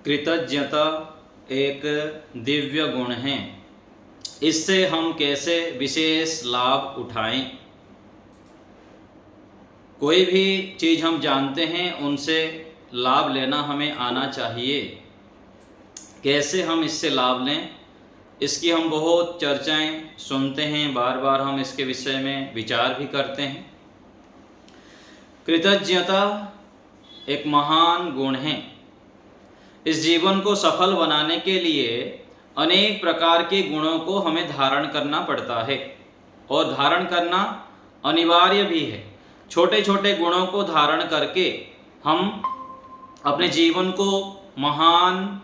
कृतज्ञता एक दिव्य गुण है। इससे हम कैसे विशेष लाभ उठाएं। कोई भी चीज़ हम जानते हैं उनसे लाभ लेना हमें आना चाहिए। कैसे हम इससे लाभ लें, इसकी हम बहुत चर्चाएं सुनते हैं, बार बार हम इसके विषय में विचार भी करते हैं। कृतज्ञता एक महान गुण है। इस जीवन को सफल बनाने के लिए अनेक प्रकार के गुणों को हमें धारण करना पड़ता है और धारण करना अनिवार्य भी है। छोटे छोटे गुणों को धारण करके हम अपने जीवन को महान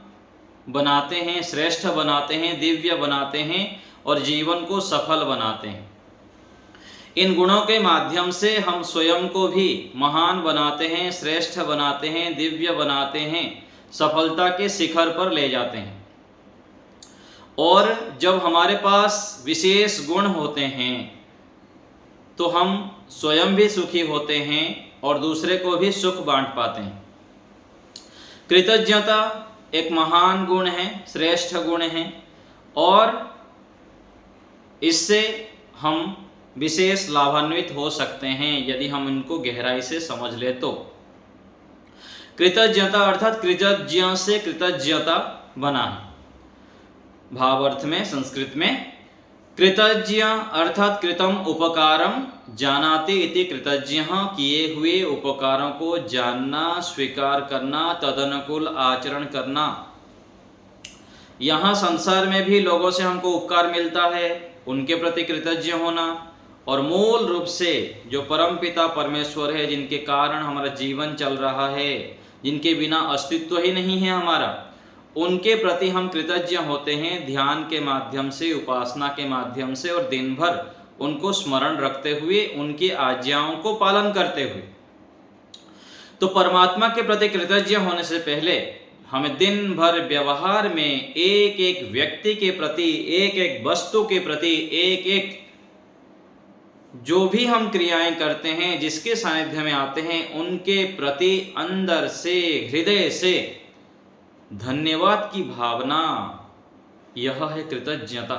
बनाते हैं, श्रेष्ठ बनाते हैं, दिव्य बनाते हैं और जीवन को सफल बनाते हैं। इन गुणों के माध्यम से हम स्वयं को भी महान बनाते हैं, श्रेष्ठ बनाते हैं, दिव्य बनाते हैं, सफलता के शिखर पर ले जाते हैं। और जब हमारे पास विशेष गुण होते हैं तो हम स्वयं भी सुखी होते हैं और दूसरे को भी सुख बांट पाते हैं। कृतज्ञता एक महान गुण है, श्रेष्ठ गुण है और इससे हम विशेष लाभान्वित हो सकते हैं यदि हम इनको गहराई से समझ ले तो। कृतज्ञता अर्थात कृतज्ञ से कृतज्ञता बना है। भावार्थ में संस्कृत में कृतज्ञ अर्थात कृतम उपकारम जानाति इति कृतज्ञ, किए हुए उपकारों को जानना, स्वीकार करना, तदनुकूल आचरण करना। यहाँ संसार में भी लोगों से हमको उपकार मिलता है, उनके प्रति कृतज्ञ होना, और मूल रूप से जो परमपिता परमेश्वर है, जिनके कारण हमारा जीवन चल रहा है, जिनके बिना अस्तित्व ही नहीं है हमारा, उनके प्रति हम कृतज्ञ होते हैं ध्यान के माध्यम से, उपासना के माध्यम से और दिन भर उनको स्मरण रखते हुए, उनकी आज्ञाओं को पालन करते हुए। तो परमात्मा के प्रति कृतज्ञ होने से पहले हमें दिन भर व्यवहार में एक एक व्यक्ति के प्रति, एक एक वस्तु के प्रति, एक एक जो भी हम क्रियाएं करते हैं, जिसके सानिध्य में आते हैं, उनके प्रति अंदर से, हृदय से धन्यवाद की भावना, यह है कृतज्ञता।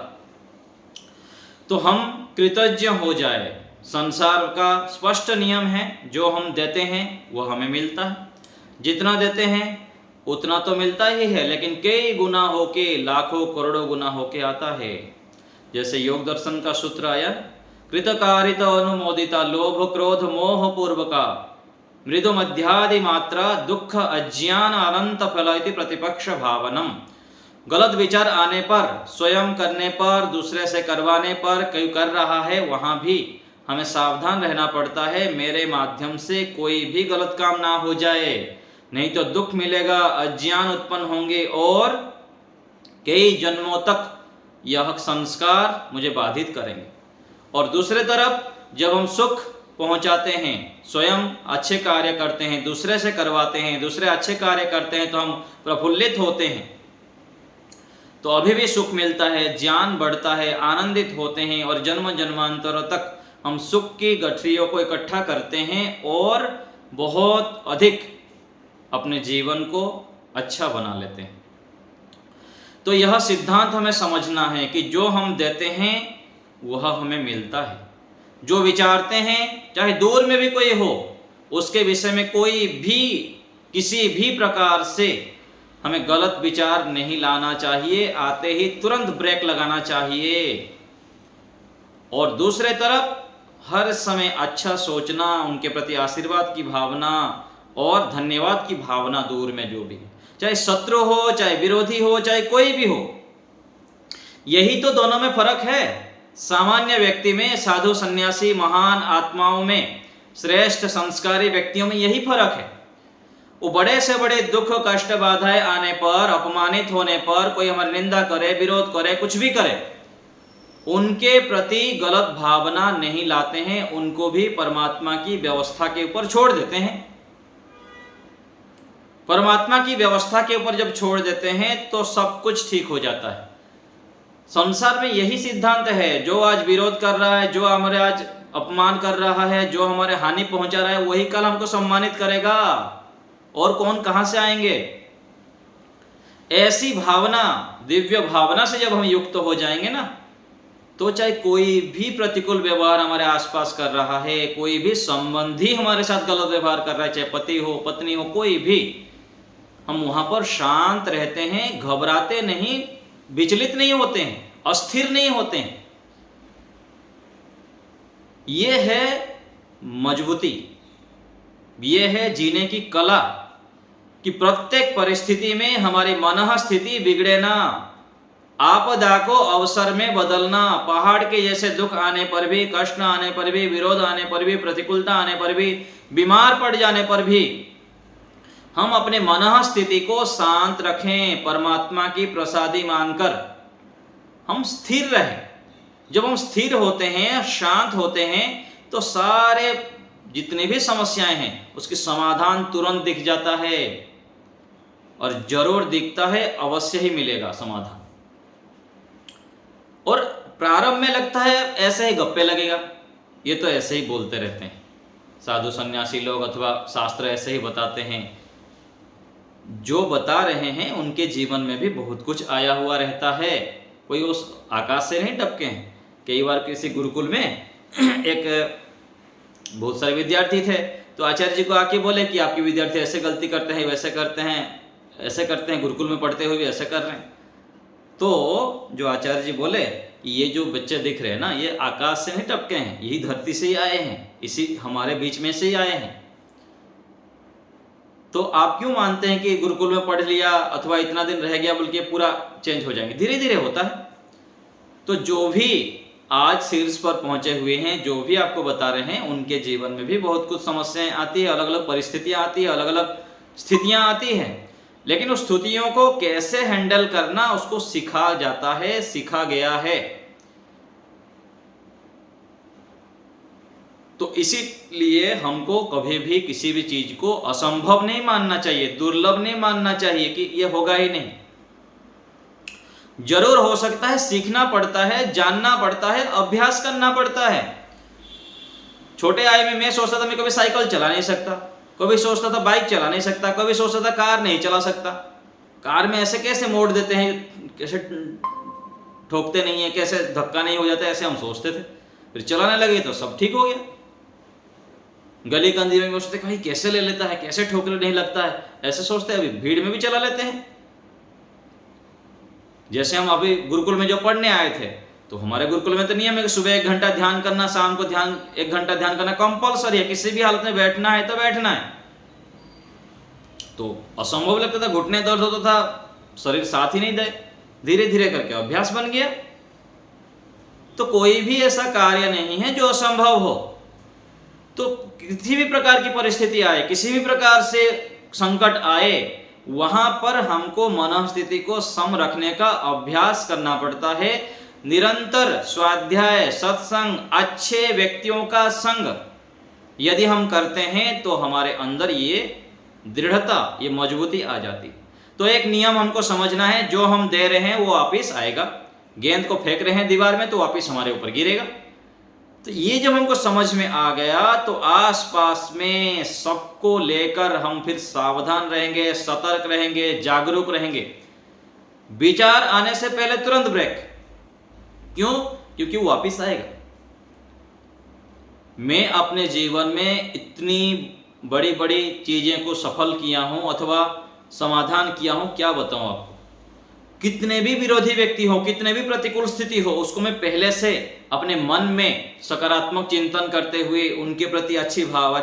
तो हम कृतज्ञ हो जाए। संसार का स्पष्ट नियम है, जो हम देते हैं वह हमें मिलता है। जितना देते हैं उतना तो मिलता ही है, लेकिन कई गुना होके, लाखों करोड़ों गुना होके आता है। जैसे योग दर्शन का सूत्र आया, कृतकारित अनुमोदिता लोभ क्रोध मोह पूर्वका मृदु मध्यादि मात्रा दुख अज्ञान अनंत फल इति प्रतिपक्ष भावनम। गलत विचार आने पर, स्वयं करने पर, दूसरे से करवाने पर, कोई कर रहा है वहाँ भी हमें सावधान रहना पड़ता है, मेरे माध्यम से कोई भी गलत काम ना हो जाए, नहीं तो दुख मिलेगा, अज्ञान उत्पन्न होंगे और कई जन्मों तक यह संस्कार मुझे बाधित करेंगे। और दूसरे तरफ जब हम सुख पहुंचाते हैं, स्वयं अच्छे कार्य करते हैं, दूसरे से करवाते हैं, दूसरे अच्छे कार्य करते हैं, तो हम प्रफुल्लित होते हैं, तो अभी भी सुख मिलता है, ज्ञान बढ़ता है, आनंदित होते हैं और जन्म जन्मांतरों तक हम सुख की गठरियों को इकट्ठा करते हैं और बहुत अधिक अपने जीवन को अच्छा बना लेते हैं। तो यह सिद्धांत हमें समझना है कि जो हम देते हैं वह हमें मिलता है। जो विचारते हैं, चाहे दूर में भी कोई हो, उसके विषय में कोई भी किसी भी प्रकार से हमें गलत विचार नहीं लाना चाहिए, आते ही तुरंत ब्रेक लगाना चाहिए। और दूसरे तरफ हर समय अच्छा सोचना, उनके प्रति आशीर्वाद की भावना और धन्यवाद की भावना दूर में जो भी, चाहे शत्रु हो, चाहे विरोधी हो, चाहे कोई भी हो, यही तो दोनों में फर्क है। सामान्य व्यक्ति में, साधु सन्यासी महान आत्माओं में, श्रेष्ठ संस्कारी व्यक्तियों में यही फर्क है। वो बड़े से बड़े दुख कष्ट बाधाएं आने पर, अपमानित होने पर, कोई हमारी निंदा करे, विरोध करे, कुछ भी करे, उनके प्रति गलत भावना नहीं लाते हैं, उनको भी परमात्मा की व्यवस्था के ऊपर छोड़ देते हैं। परमात्मा की व्यवस्था के ऊपर जब छोड़ देते हैं तो सब कुछ ठीक हो जाता है। संसार में यही सिद्धांत है, जो आज विरोध कर रहा है, जो हमारे आज अपमान कर रहा है, जो हमारे हानि पहुंचा रहा है, वही कल हमको सम्मानित करेगा। और कौन कहां से आएंगे? ऐसी भावना, दिव्य भावना से जब हम युक्त हो जाएंगे ना, तो चाहे कोई भी प्रतिकूल व्यवहार हमारे आसपास कर रहा है, कोई भी संबंधी हमारे साथ गलत व्यवहार कर रहा है, चाहे पति हो पत्नी हो कोई भी, हम वहां पर शांत रहते हैं, घबराते नहीं, विचलित नहीं होते हैं, अस्थिर नहीं होते हैं। ये है मजबूती, ये है जीने की कला कि प्रत्येक परिस्थिति में हमारी मन स्थिति बिगड़े ना, आपदा को अवसर में बदलना। पहाड़ के जैसे दुख आने पर भी, कष्ट आने पर भी, विरोध आने पर भी, प्रतिकूलता आने पर भी, बीमार पड़ जाने पर भी हम अपने मन स्थिति को शांत रखें, परमात्मा की प्रसादी मानकर हम स्थिर रहें। जब हम स्थिर होते हैं, शांत होते हैं, तो सारे जितनी भी समस्याएं हैं उसकी समाधान तुरंत दिख जाता है, और जरूर दिखता है, अवश्य ही मिलेगा समाधान। और प्रारंभ में लगता है ऐसे ही गप्पे लगेगा, ये तो ऐसे ही बोलते रहते हैं, साधु सन्यासी लोग अथवा शास्त्र ऐसे ही बताते हैं। जो बता रहे हैं उनके जीवन में भी बहुत कुछ आया हुआ रहता है, कोई उस आकाश से नहीं टपके हैं। कई बार किसी गुरुकुल में एक बहुत सारे विद्यार्थी थे, तो आचार्य जी को आके बोले कि आपके विद्यार्थी ऐसे गलती करते हैं, वैसे करते हैं, ऐसे करते हैं, गुरुकुल में पढ़ते हुए भी ऐसे कर रहे हैं। तो जो आचार्य जी बोले, ये जो बच्चे दिख रहे हैं ना, ये आकाश से नहीं टपके हैं, यही धरती से ही आए हैं, इसी हमारे बीच में से ही आए हैं। तो आप क्यों मानते हैं कि गुरुकुल में पढ़ लिया अथवा इतना दिन रह गया बल्कि पूरा चेंज हो जाएंगे? धीरे धीरे होता है। तो जो भी आज शीर्ष पर पहुंचे हुए हैं, जो भी आपको बता रहे हैं, उनके जीवन में भी बहुत कुछ समस्याएं आती है, अलग अलग परिस्थितियां आती है, अलग अलग स्थितियां आती हैं, लेकिन उस स्थितियों को कैसे हैंडल करना उसको सिखा जाता है, सिखा गया है। तो इसीलिए हमको कभी भी किसी भी चीज को असंभव नहीं मानना चाहिए, दुर्लभ नहीं मानना चाहिए कि ये होगा ही नहीं। जरूर हो सकता है, सीखना पड़ता है, जानना पड़ता है, अभ्यास करना पड़ता है। छोटे आय में मैं सोचता था मैं कभी साइकिल चला नहीं सकता, कभी सोचता था बाइक चला नहीं सकता, कभी सोचता था कार नहीं चला सकता। कार में ऐसे कैसे मोड़ देते हैं, कैसे ठोकते नहीं है, कैसे धक्का नहीं हो जाता, ऐसे हम सोचते थे। फिर चलाने लगे तो सब ठीक हो गया। गली कंदी में सोचते भाई कैसे ले लेता है, कैसे ठोकने नहीं लगता है, ऐसे सोचते हैं। अभी भीड़ में भी चला लेते हैं। जैसे हम अभी गुरुकुल में जो पढ़ने आए थे, तो हमारे गुरुकुल में तो नियम है कि सुबह 1 घंटा ध्यान करना, शाम को 1 घंटा ध्यान करना कंपलसरी है। किसी भी हालत में बैठना है तो बैठना है। तो असंभव लगता था, घुटने दर्द होता था, शरीर साथ ही नहीं दे। धीरे धीरे करके अभ्यास बन गया। तो कोई भी ऐसा कार्य नहीं है जो असंभव हो। तो किसी भी प्रकार की परिस्थिति आए, किसी भी प्रकार से संकट आए, वहां पर हमको मन स्थिति को सम रखने का अभ्यास करना पड़ता है। निरंतर स्वाध्याय, सत्संग, अच्छे व्यक्तियों का संग यदि हम करते हैं तो हमारे अंदर ये दृढ़ता, ये मजबूती आ जाती। तो एक नियम हमको समझना है, जो हम दे रहे हैं वो वापिस आएगा। गेंद को फेंक रहे हैं दीवार में तो वापिस हमारे ऊपर गिरेगा। तो ये जब हमको समझ में आ गया तो आसपास में सबको लेकर हम फिर सावधान रहेंगे, सतर्क रहेंगे, जागरूक रहेंगे। विचार आने से पहले तुरंत ब्रेक। क्यों? क्योंकि वो वापिस आएगा। मैं अपने जीवन में इतनी बड़ी बड़ी चीजें को सफल किया हूं अथवा समाधान किया हूं, क्या बताऊं आपको। कितने भी विरोधी व्यक्ति हो, कितने भी प्रतिकूल स्थिति हो, उसको मैं पहले से अपने मन में सकारात्मक चिंतन करते हुए उनके प्रति अच्छे भाव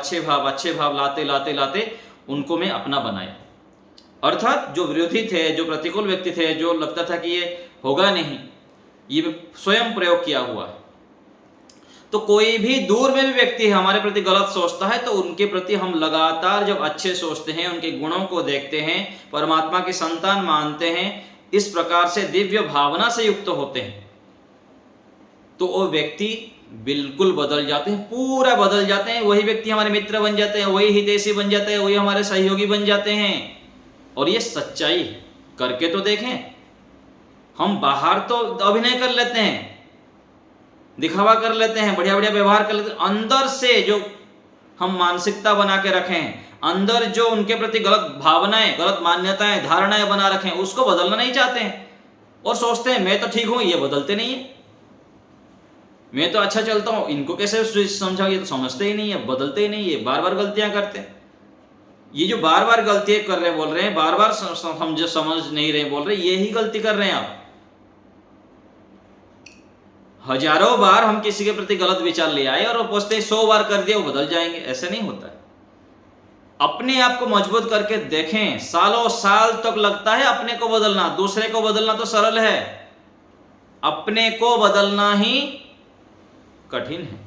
लाते लाते लाते उनको मैं अपना बनाया। अर्थात जो विरोधी थे, जो प्रतिकूल व्यक्ति थे, जो लगता था कि ये होगा नहीं, ये स्वयं प्रयोग किया हुआ है। तो कोई भी दूर में भी व्यक्ति हमारे प्रति गलत सोचता है तो उनके प्रति हम लगातार जब अच्छे सोचते हैं, उनके गुणों को देखते हैं, परमात्मा की संतान मानते हैं, इस प्रकार से दिव्य भावना से युक्त होते हैं, तो वो व्यक्ति बिल्कुल बदल जाते हैं, पूरा बदल जाते हैं। वही व्यक्ति हमारे मित्र बन जाते हैं, वही हितैषी बन जाते हैं, वही हमारे सहयोगी बन जाते हैं। और ये सच्चाई करके तो देखें। हम बाहर तो अभिनय कर लेते हैं, दिखावा कर लेते हैं, बढ़िया बढ़िया व्यवहार कर लेते हैं, अंदर से जो हम मानसिकता बना के रखें, अंदर जो उनके प्रति गलत भावनाएं, गलत मान्यताएं, धारणाएं बना रखें, उसको बदलना नहीं चाहते हैं और सोचते हैं मैं तो ठीक हूं, ये बदलते नहीं है, मैं तो अच्छा चलता हूं, इनको कैसे समझाओ, ये तो समझते ही नहीं है, बदलते ही नहीं है, बार बार गलतियां करते हैं। ये जो बार बार गलतियां कर रहे हैं, बोल रहे हैं, बार बार समझ नहीं रहे बोल रहे, यही गलती कर रहे हैं आप। हजारों बार हम किसी के प्रति गलत विचार ले आए और पूछते हैं 100 बार कर दिया वो बदल जाएंगे, ऐसे नहीं होता है। अपने आप को मजबूत करके देखें, सालों साल तक लगता है अपने को बदलना, दूसरे को बदलना तो सरल है, अपने को बदलना ही कठिन है।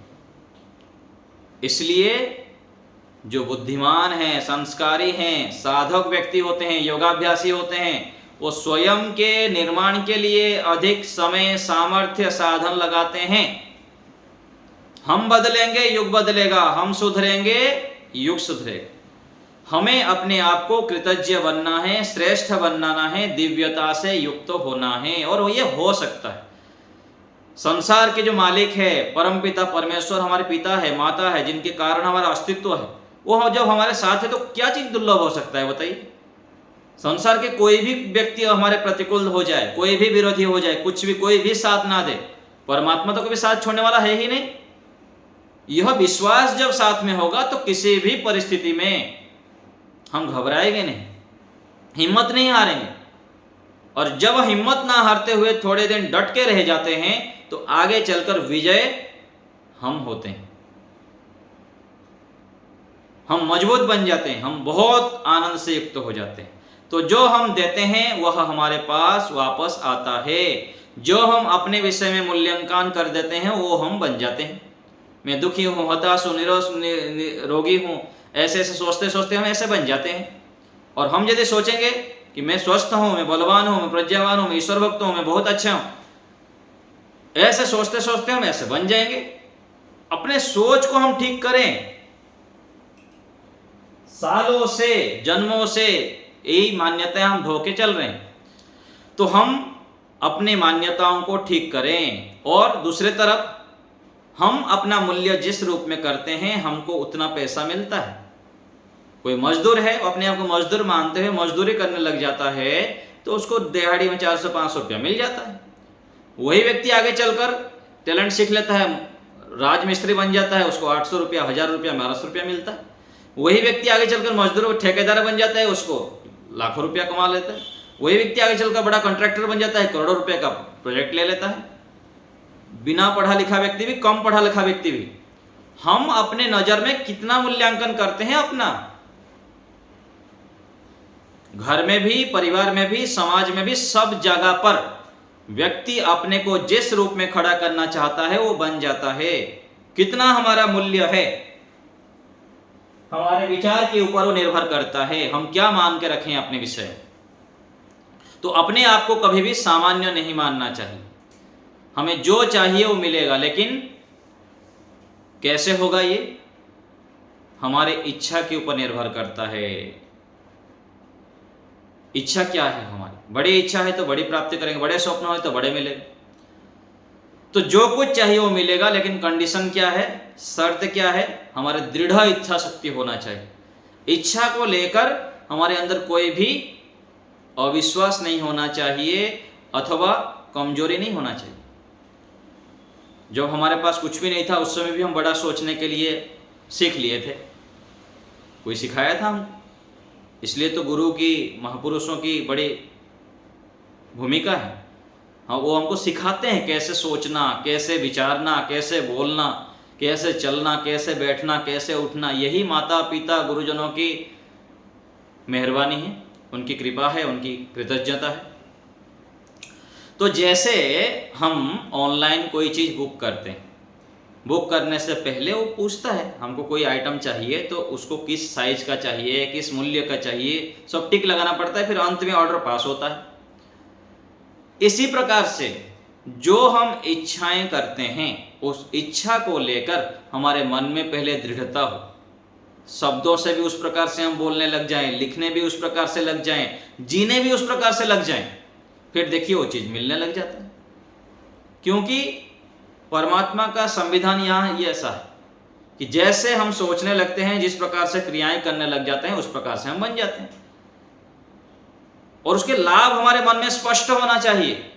इसलिए जो बुद्धिमान हैं, संस्कारी हैं, साधक व्यक्ति होते हैं, योगाभ्यासी होते हैं, वो स्वयं के निर्माण के लिए अधिक समय, सामर्थ्य, साधन लगाते हैं। हम बदलेंगे युग बदलेगा, हम सुधरेंगे युग सुधरेगा। हमें अपने आप को कृतज्ञ बनना है, श्रेष्ठ बनना है, दिव्यता से युक्त होना है, और ये हो सकता है। संसार के जो मालिक है, परमपिता परमेश्वर हमारे पिता है, माता है, जिनके कारण हमारा अस्तित्व है, वो जब हमारे साथ है तो क्या चीज दुर्लभ हो सकता है बताइए। संसार के कोई भी व्यक्ति हमारे प्रतिकूल हो जाए, कोई भी विरोधी हो जाए, कुछ भी, कोई भी साथ ना दे, परमात्मा तो कभी साथ छोड़ने वाला है ही नहीं। यह विश्वास जब साथ में होगा तो किसी भी परिस्थिति में हम घबराएंगे नहीं, हिम्मत नहीं हारेंगे, और जब हिम्मत ना हारते हुए थोड़े दिन डट के रह जाते हैं तो आगे चलकर विजय हम होते हैं, हम मजबूत बन जाते हैं, हम बहुत आनंद से युक्त हो जाते हैं। तो जो हम देते हैं वह हमारे पास वापस आता है, जो हम अपने विषय में मूल्यांकन कर देते हैं वो हम बन जाते हैं। मैं दुखी हूँ, हताश हूँ, रोगी हूँ, ऐसे ऐसे सोचते सोचते हम ऐसे बन जाते हैं। और हम यदि सोचेंगे कि मैं स्वस्थ हूँ, मैं बलवान हूँ, मैं प्रज्ञावान हूँ, मैं ईश्वर भक्त हूँ, मैं बहुत अच्छा हूँ, ऐसे सोचते सोचते हम ऐसे बन जाएंगे। अपने सोच को हम ठीक करें। सालों से, जन्मों से यही मान्यताएं हम ढोके चल रहे हैं, तो हम अपनी मान्यताओं को ठीक करें। और दूसरे तरफ हम अपना मूल्य जिस रूप में करते हैं हमको उतना पैसा मिलता है। कोई मजदूर है, अपने आप को मजदूर मानते हुए मजदूरी करने लग जाता है तो उसको दिहाड़ी में 400-500 रुपया मिल जाता है। वही व्यक्ति आगे चलकर टैलेंट सीख लेता है, राजमिस्त्री बन जाता है, उसको 800 रुपया, 1000 रुपया, 1200 रुपया मिलता है। वही व्यक्ति आगे चलकर मजदूर ठेकेदार बन जाता है, उसको लाखों रुपया कमा लेता है। वही व्यक्ति आगे चलकर बड़ा कॉन्ट्रैक्टर बन जाता है, करोड़ों रुपए का प्रोजेक्ट ले लेता है। बिना पढ़ा लिखा व्यक्ति भी, कम पढ़ा लिखा व्यक्ति भी, हम अपने नजर में कितना मूल्यांकन करते हैं अपना, घर में भी, परिवार में भी, समाज में भी, सब जगह पर व्यक्ति अपने को जिस रूप में खड़ा करना चाहता है वो बन जाता है। कितना हमारा मूल्य है हमारे विचार के ऊपर वो निर्भर करता है, हम क्या मान के रखें अपने विषय। तो अपने आप को कभी भी सामान्य नहीं मानना चाहिए। हमें जो चाहिए वो मिलेगा, लेकिन कैसे होगा ये हमारे इच्छा के ऊपर निर्भर करता है। इच्छा क्या है हमारी? बड़ी इच्छा है तो बड़ी प्राप्ति करेंगे, बड़े स्वप्न हो तो बड़े मिलेंगे। तो जो कुछ चाहिए वो मिलेगा, लेकिन कंडीशन क्या है, शर्त क्या है? हमारे दृढ़ इच्छा शक्ति होना चाहिए। इच्छा को लेकर हमारे अंदर कोई भी अविश्वास नहीं होना चाहिए अथवा कमजोरी नहीं होना चाहिए। जब हमारे पास कुछ भी नहीं था उस समय भी हम बड़ा सोचने के लिए सीख लिए थे, कोई सिखाया था हमको। इसलिए तो गुरु की, महापुरुषों की बड़ी भूमिका है। हाँ, वो हमको सिखाते हैं कैसे सोचना, कैसे विचारना, कैसे बोलना, कैसे चलना, कैसे बैठना, कैसे उठना। यही माता पिता गुरुजनों की मेहरबानी है, उनकी कृपा है, उनकी कृतज्ञता है। तो जैसे हम ऑनलाइन कोई चीज़ बुक करते हैं, बुक करने से पहले वो पूछता है हमको कोई आइटम चाहिए तो उसको किस साइज का चाहिए, किस मूल्य का चाहिए, सब टिक लगाना पड़ता है, फिर अंत में ऑर्डर पास होता है। इसी प्रकार से जो हम इच्छाएं करते हैं उस इच्छा को लेकर हमारे मन में पहले दृढ़ता हो, शब्दों से भी उस प्रकार से हम बोलने लग जाएं, लिखने भी उस प्रकार से लग जाएं, जीने भी उस प्रकार से लग जाएं, फिर देखिए वो चीज़ मिलने लग जाता है। क्योंकि परमात्मा का संविधान यहाँ ये ऐसा है, कि जैसे हम सोचने लगते हैं, जिस प्रकार से क्रियाएं करने लग जाते हैं, उस प्रकार से हम बन जाते हैं। और उसके लाभ हमारे मन में स्पष्ट होना चाहिए।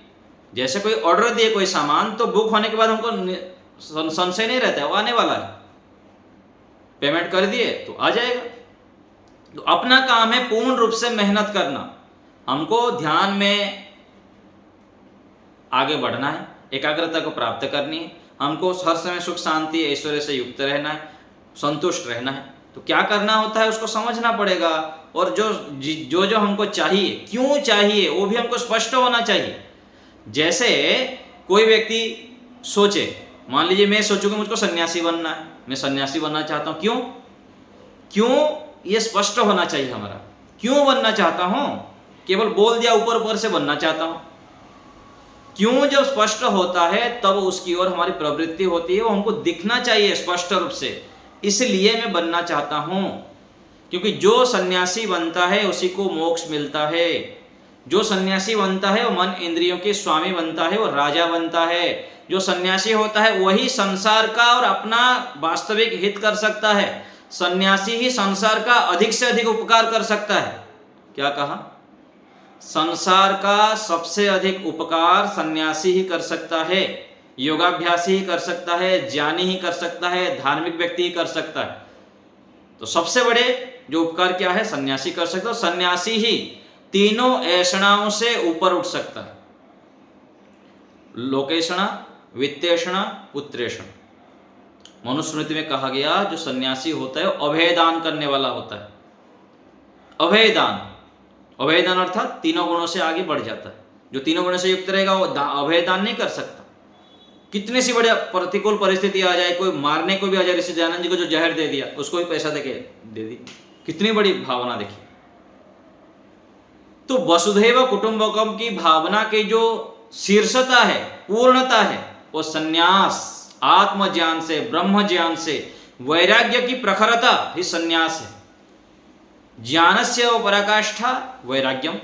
जैसे कोई ऑर्डर दिए कोई सामान, तो बुक होने के बाद हमको संशय नहीं रहता है, वो आने वाला है, पेमेंट कर दिए तो आ जाएगा। तो अपना काम है पूर्ण रूप से मेहनत करना, हमको ध्यान में आगे बढ़ना है, एकाग्रता को प्राप्त करनी है, हमको हर समय सुख शांति ऐश्वर्य से युक्त रहना है, संतुष्ट रहना है। तो क्या करना होता है उसको समझना पड़ेगा, और जो जो हमको चाहिए, क्यों चाहिए, वो भी हमको स्पष्ट होना चाहिए। जैसे कोई व्यक्ति सोचे, मान लीजिए मैं सोचूं कि मुझको सन्यासी बनना है, मैं सन्यासी बनना चाहता हूं, क्यों ये स्पष्ट होना चाहिए हमारा, क्यों बनना चाहता हूं, केवल बोल दिया ऊपर ऊपर से बनना चाहता हूं। क्यों जब स्पष्ट होता है तब उसकी ओर हमारी प्रवृत्ति होती है, वो हमको दिखना चाहिए स्पष्ट रूप से, इसलिए मैं बनना चाहता हूं। क्योंकि जो सन्यासी बनता है उसी को मोक्ष मिलता है, जो सन्यासी बनता है वो मन इंद्रियों के स्वामी बनता है, वो राजा बनता है। जो सन्यासी होता है वही संसार का और अपना वास्तविक हित कर सकता है। सन्यासी ही संसार का अधिक से अधिक उपकार कर सकता है। क्या कहा? संसार का सबसे अधिक उपकार सन्यासी ही कर सकता है, योगाभ्यासी ही कर सकता है, ज्ञानी ही कर सकता है, धार्मिक व्यक्ति ही कर सकता है। तो सबसे बड़े जो उपकार क्या है? सन्यासी कर सकता है। सन्यासी ही तीनों ऐषणाओं से ऊपर उठ सकता है, लोकेषणा, वित्तेषणा, पुत्रेषण। मनुस्मृति में कहा गया जो सन्यासी होता है वो अभयदान करने वाला होता है। अभयदान अर्थात तीनों गुणों से आगे बढ़ जाता है। जो तीनों गुणों से युक्त रहेगा वो अभयदान नहीं कर सकता। कितनी सी बड़ी प्रतिकूल परिस्थिति आ जाए, कोई मारने को भी आ जाए, ऋषि दयानंद जी को जो जहर दे दिया उसको भी पैसा दे दी, कितनी बड़ी भावना देखिए। तो वसुधैव कुटुंबकम की भावना की जो शीर्षता है, पूर्णता है, वो सन्यास, आत्मज्ञान से, ब्रह्म ज्ञान से, वैराग्य की प्रखरता ही सन्यास है। ज्ञानस्य पराकाष्ठा वैराग्यम,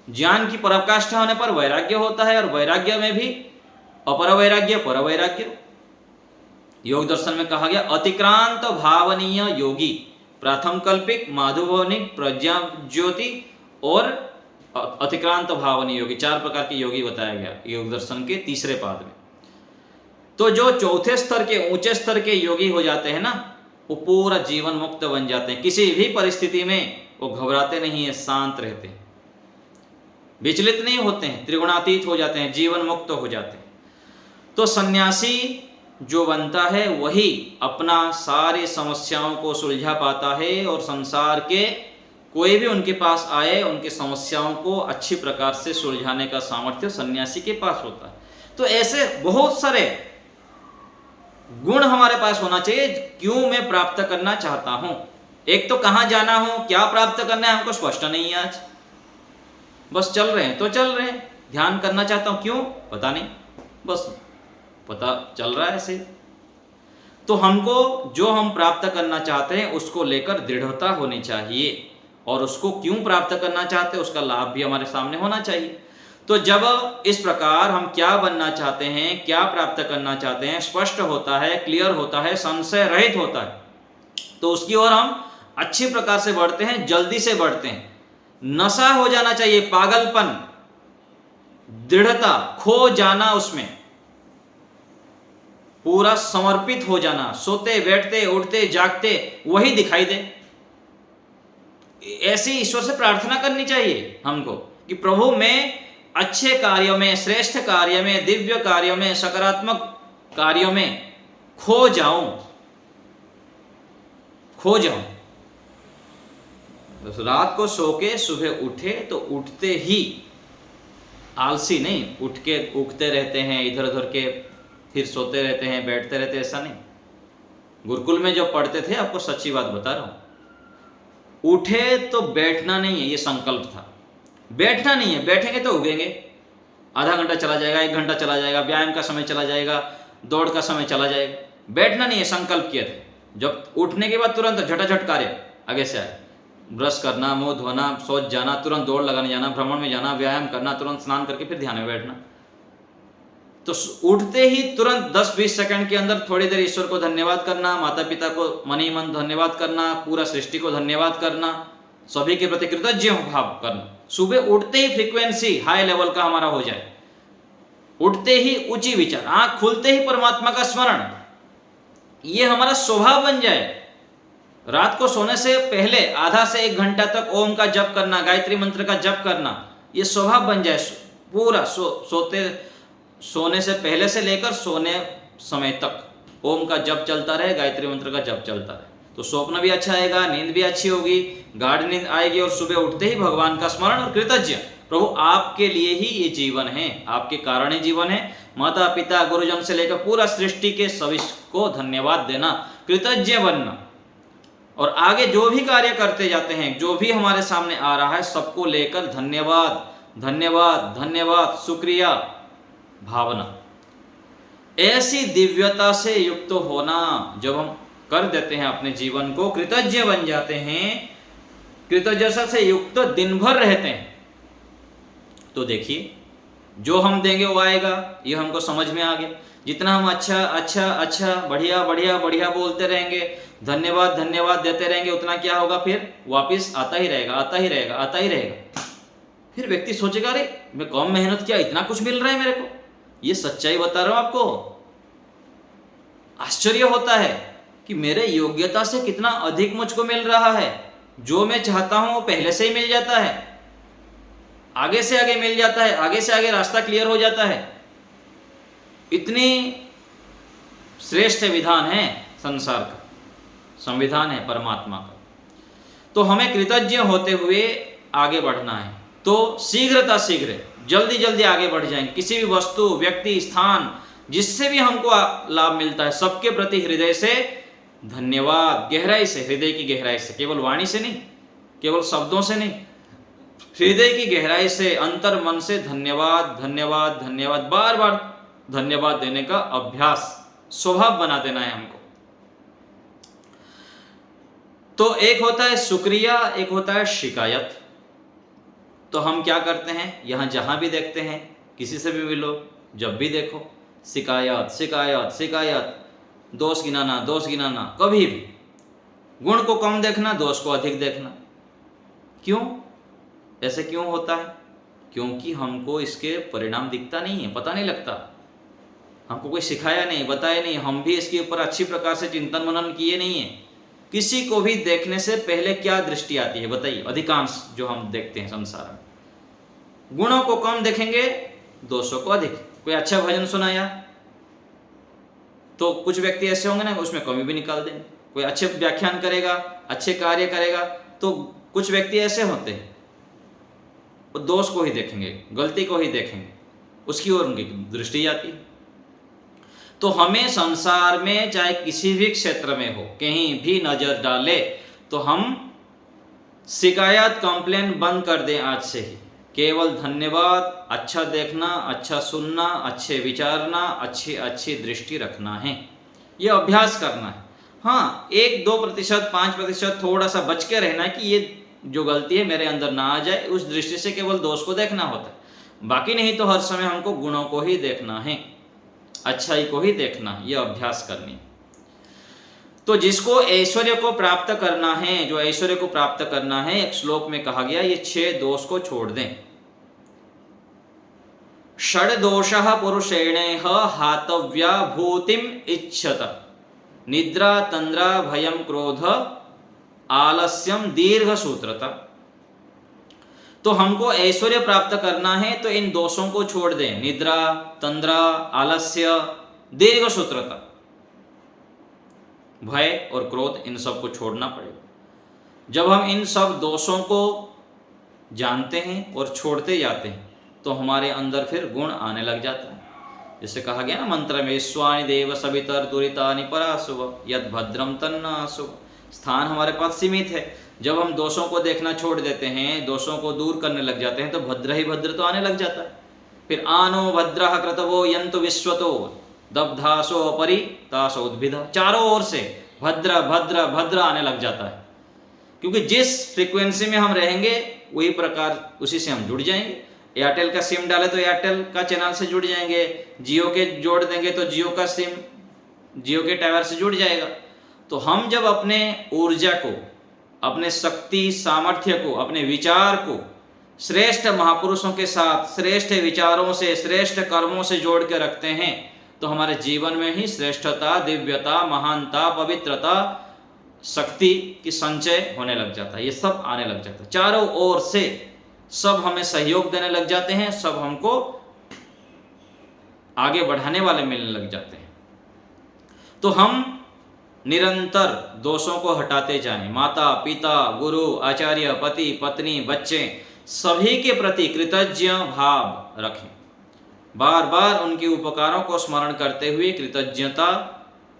ज्ञान की पराकाष्ठा होने पर वैराग्य होता है, और वैराग्य में भी अपर वैराग्य, पर वैराग्य। योग दर्शन में कहा गया अतिक्रांत भावनीय योगी, प्रथम कल्पिक, माधुभवनिक, प्रज्ञा ज्योति और अतिक्रांत भावनीय योगी, 4 प्रकार के योगी बताया गया योग दर्शन के तीसरे पाद में। तो जो चौथे स्तर के, ऊंचे स्तर के योगी हो जाते हैं ना, वो पूरा जीवन मुक्त बन जाते हैं। किसी भी परिस्थिति में वो घबराते नहीं है, शांत रहते हैं, विचलित नहीं होते हैं, त्रिगुणातीत हो जाते हैं, जीवन मुक्त हो जाते हैं। तो सन्यासी जो बनता है वही अपना सारी समस्याओं को सुलझा पाता है, और संसार के कोई भी उनके पास आए उनकी समस्याओं को अच्छी प्रकार से सुलझाने का सामर्थ्य सन्यासी के पास होता है। तो ऐसे बहुत सारे गुण हमारे पास होना चाहिए। क्यों मैं प्राप्त करना चाहता हूं, एक तो कहां जाना हो, क्या प्राप्त करना है हमको स्पष्ट नहीं है। आज बस चल रहे हैं तो चल रहे हैं, ध्यान करना चाहता हूं, क्यों पता नहीं, बस पता चल रहा है ऐसे। तो हमको जो हम प्राप्त करना चाहते हैं उसको लेकर दृढ़ता होनी चाहिए, और उसको क्यों प्राप्त करना चाहते हैं उसका लाभ भी हमारे सामने होना चाहिए। तो जब इस प्रकार हम क्या बनना चाहते हैं, क्या प्राप्त करना चाहते हैं स्पष्ट होता है, क्लियर होता है, संशय रहित होता है, तो उसकी ओर हम अच्छी प्रकार से बढ़ते हैं, जल्दी से बढ़ते हैं। नशा हो जाना चाहिए, पागलपन, दृढ़ता खो जाना, उसमें पूरा समर्पित हो जाना, सोते बैठते उठते जागते वही दिखाई दे। ऐसी ईश्वर से प्रार्थना करनी चाहिए हमको कि प्रभु मैं अच्छे कार्यों में, श्रेष्ठ कार्य में, दिव्य कार्यों में, सकारात्मक कार्यों में खो जाऊं। रात को सो के सुबह उठे तो उठते ही आलसी नहीं, उठ के उगते रहते हैं इधर उधर के, फिर सोते रहते हैं, बैठते रहते, ऐसा नहीं। गुरुकुल में जो पढ़ते थे, आपको सच्ची बात बता रहा हूं, उठे तो बैठना नहीं है, ये संकल्प था। बैठना नहीं है, बैठेंगे तो उगेंगे, आधा घंटा चला जाएगा, 1 घंटा चला जाएगा, व्यायाम का समय चला जाएगा, दौड़ का समय चला जाएगा। बैठना नहीं है, संकल्प किए थे। जब उठने के बाद तुरंत झटाझट कार्य आगे से आए, ब्रश करना, मुंह धोना, शौच जाना, तुरंत दौड़ लगाने जाना, भ्रमण में जाना, व्यायाम करना, तुरंत स्नान करके फिर ध्यान में बैठना। तो उठते ही तुरंत 10-20 सेकंड के अंदर थोड़ी देर ईश्वर को धन्यवाद करना, माता पिता को मन ही मन धन्यवाद करना, पूरा सृष्टि को धन्यवाद करना, सभी के प्रति कृतज्ञ भाव करना। सुबह उठते ही फ्रीक्वेंसी हाई लेवल का हमारा हो जाए, उठते ही ऊंची विचार, आंख खुलते ही परमात्मा का स्मरण, ये हमारा स्वभाव बन जाए। रात को सोने से पहले आधा से 1 घंटा तक ओम का जप करना, गायत्री मंत्र का जप करना, ये स्वभाव बन जाए। पूरा सोने से पहले से लेकर सोने समय तक ओम का जप चलता रहे, गायत्री मंत्र का जप चलता रहे, तो स्वप्न भी अच्छा आएगा, नींद भी अच्छी होगी, गाढ़ नींद आएगी, और सुबह उठते ही भगवान का स्मरण और कृतज्ञ। प्रभु आपके लिए ही ये जीवन है, आपके कारण ही जीवन है। माता पिता गुरुजन से लेकर पूरा सृष्टि के सभी को धन्यवाद देना, कृतज्ञ बनना, और आगे जो भी कार्य करते जाते हैं, जो भी हमारे सामने आ रहा है, सबको लेकर धन्यवाद धन्यवाद धन्यवाद, शुक्रिया भावना। ऐसी दिव्यता से युक्त होना, जब हम कर देते हैं अपने जीवन को, कृतज्ञ बन जाते हैं, कृतज्ञता से युक्त दिन भर रहते हैं, तो देखिए जो हम देंगे वो आएगा, ये हमको समझ में आ गया। जितना हम अच्छा अच्छा अच्छा बढ़िया बढ़िया बढ़िया बोलते रहेंगे, धन्यवाद धन्यवाद देते रहेंगे, उतना क्या होगा, फिर वापस आता ही रहेगा, आता ही रहेगा, आता ही रहेगा। फिर व्यक्ति सोचेगा, अरे मैं कम मेहनत किया, इतना कुछ मिल रहा है मेरे को। ये सच्चाई बता रहा हूं आपको। आश्चर्य होता है कि मेरे योग्यता से कितना अधिक मुझको मिल रहा है। जो मैं चाहता हूं वो पहले से ही मिल जाता है, आगे से आगे मिल जाता है, आगे से आगे रास्ता क्लियर हो जाता है। इतनी श्रेष्ठ विधान है संसार का, संविधान है परमात्मा का। तो हमें कृतज्ञ होते हुए आगे बढ़ना है, तो शीघ्रता शीघ्र जल्दी जल्दी आगे बढ़ जाएंगे। किसी भी वस्तु, व्यक्ति, स्थान, जिससे भी हमको लाभ मिलता है, सबके प्रति हृदय से धन्यवाद, गहराई से, हृदय की गहराई से, केवल वाणी से नहीं, केवल शब्दों से नहीं, हृदय की गहराई से, अंतर मन से धन्यवाद धन्यवाद धन्यवाद, बार बार धन्यवाद देने का अभ्यास, स्वभाव बना देना है हमको। तो एक होता है शुक्रिया, एक होता है शिकायत। तो हम क्या करते हैं, यहां जहां भी देखते हैं, किसी से भी मिलो, जब भी देखो शिकायत शिकायत शिकायत, दोष गिनाना दोष गिनाना, कभी भी गुण को कम देखना, दोष को अधिक देखना। क्यों ऐसे क्यों होता है? क्योंकि हमको इसके परिणाम दिखता नहीं है, पता नहीं लगता, हमको कोई सिखाया नहीं, बताया नहीं, हम भी इसके ऊपर अच्छी प्रकार से चिंतन मनन किए नहीं है। किसी को भी देखने से पहले क्या दृष्टि आती है बताइए? अधिकांश जो हम देखते हैं संसार में, गुणों को कम देखेंगे, दोषों को अधिक। कोई अच्छा भजन सुनाया तो कुछ व्यक्ति ऐसे होंगे ना, उसमें कमी भी निकाल देंगे। कोई अच्छे व्याख्यान करेगा, अच्छे कार्य करेगा, तो कुछ व्यक्ति ऐसे होते हैं, वो दोष को ही देखेंगे, गलती को ही देखेंगे, उसकी ओर उनकी दृष्टि जाती है। तो हमें संसार में चाहे किसी भी क्षेत्र में हो, कहीं भी नजर डाले, तो हम शिकायत, कंप्लेन बंद कर दें आज से ही। केवल धन्यवाद, अच्छा देखना, अच्छा सुनना, अच्छे विचारना, अच्छी अच्छी दृष्टि रखना है, ये अभ्यास करना है। हाँ, 1-2%, 5% थोड़ा सा बच के रहना है कि ये जो गलती है मेरे अंदर ना आ जाए, उस दृष्टि से केवल दोष को देखना होता है। बाकी नहीं तो हर समय हमको गुणों को ही देखना है, अच्छाई को ही देखना, यह अभ्यास करनी। तो जिसको ऐश्वर्य को प्राप्त करना है, जो ऐश्वर्य को प्राप्त करना है, एक श्लोक में कहा गया, ये 6 दोष को छोड़ दें। षड दोषः पुरुषेणेह हातव्या भूतिम इच्छत, निद्रा तंद्रा भयम क्रोध आलस्यम दीर्घ सूत्रता। तो हमको ऐश्वर्य प्राप्त करना है तो इन दोषों को छोड़ दें, निद्रा, तंद्रा, आलस्य, दीर्घ सूत्रता, भय और क्रोध, इन सब को छोड़ना पड़ेगा। जब हम इन सब दोषों को जानते हैं और छोड़ते जाते हैं तो हमारे अंदर फिर गुण आने लग जाता है। जैसे कहा गया ना मंत्र में, विश्वानि देव सवितर दुरितानि पराशुभ यद भद्रम तन्नाशुभ। स्थान हमारे पास सीमित है। जब हम दोषों को देखना छोड़ देते हैं, दोषों को दूर करने लग जाते हैं, तो भद्र ही भद्र तो आने लग जाता है। फिर आनो भद्रः क्रतवो यन्तु विश्वतो दब्धासो अपरि तासो उद्भिदा, चारों ओर से भद्र भद्र भद्र आने लग जाता है। क्योंकि जिस फ्रीक्वेंसी में हम रहेंगे वही प्रकार उसी से हम जुड़ जाएंगे। एयरटेल का सिम डाले तो एयरटेल का चैनल से जुड़ जाएंगे, जियो के जोड़ देंगे तो जियो का सिम जियो के टावर से जुड़ जाएगा। तो हम जब अपने ऊर्जा को, अपने शक्ति सामर्थ्य को, अपने विचार को श्रेष्ठ महापुरुषों के साथ श्रेष्ठ विचारों से, श्रेष्ठ कर्मों से जोड़ के रखते हैं, तो हमारे जीवन में ही श्रेष्ठता, दिव्यता, महानता, पवित्रता, शक्ति की संचय होने लग जाता है। ये सब आने लग जाता है, चारों ओर से सब हमें सहयोग देने लग जाते हैं, सब हमको आगे बढ़ाने वाले मिलने लग जाते हैं। तो हम निरंतर दोषों को हटाते जाएं, माता पिता, गुरु, आचार्य, पति, पत्नी, बच्चे सभी के प्रति कृतज्ञ भाव रखें। बार बार उनके उपकारों को स्मरण करते हुए कृतज्ञता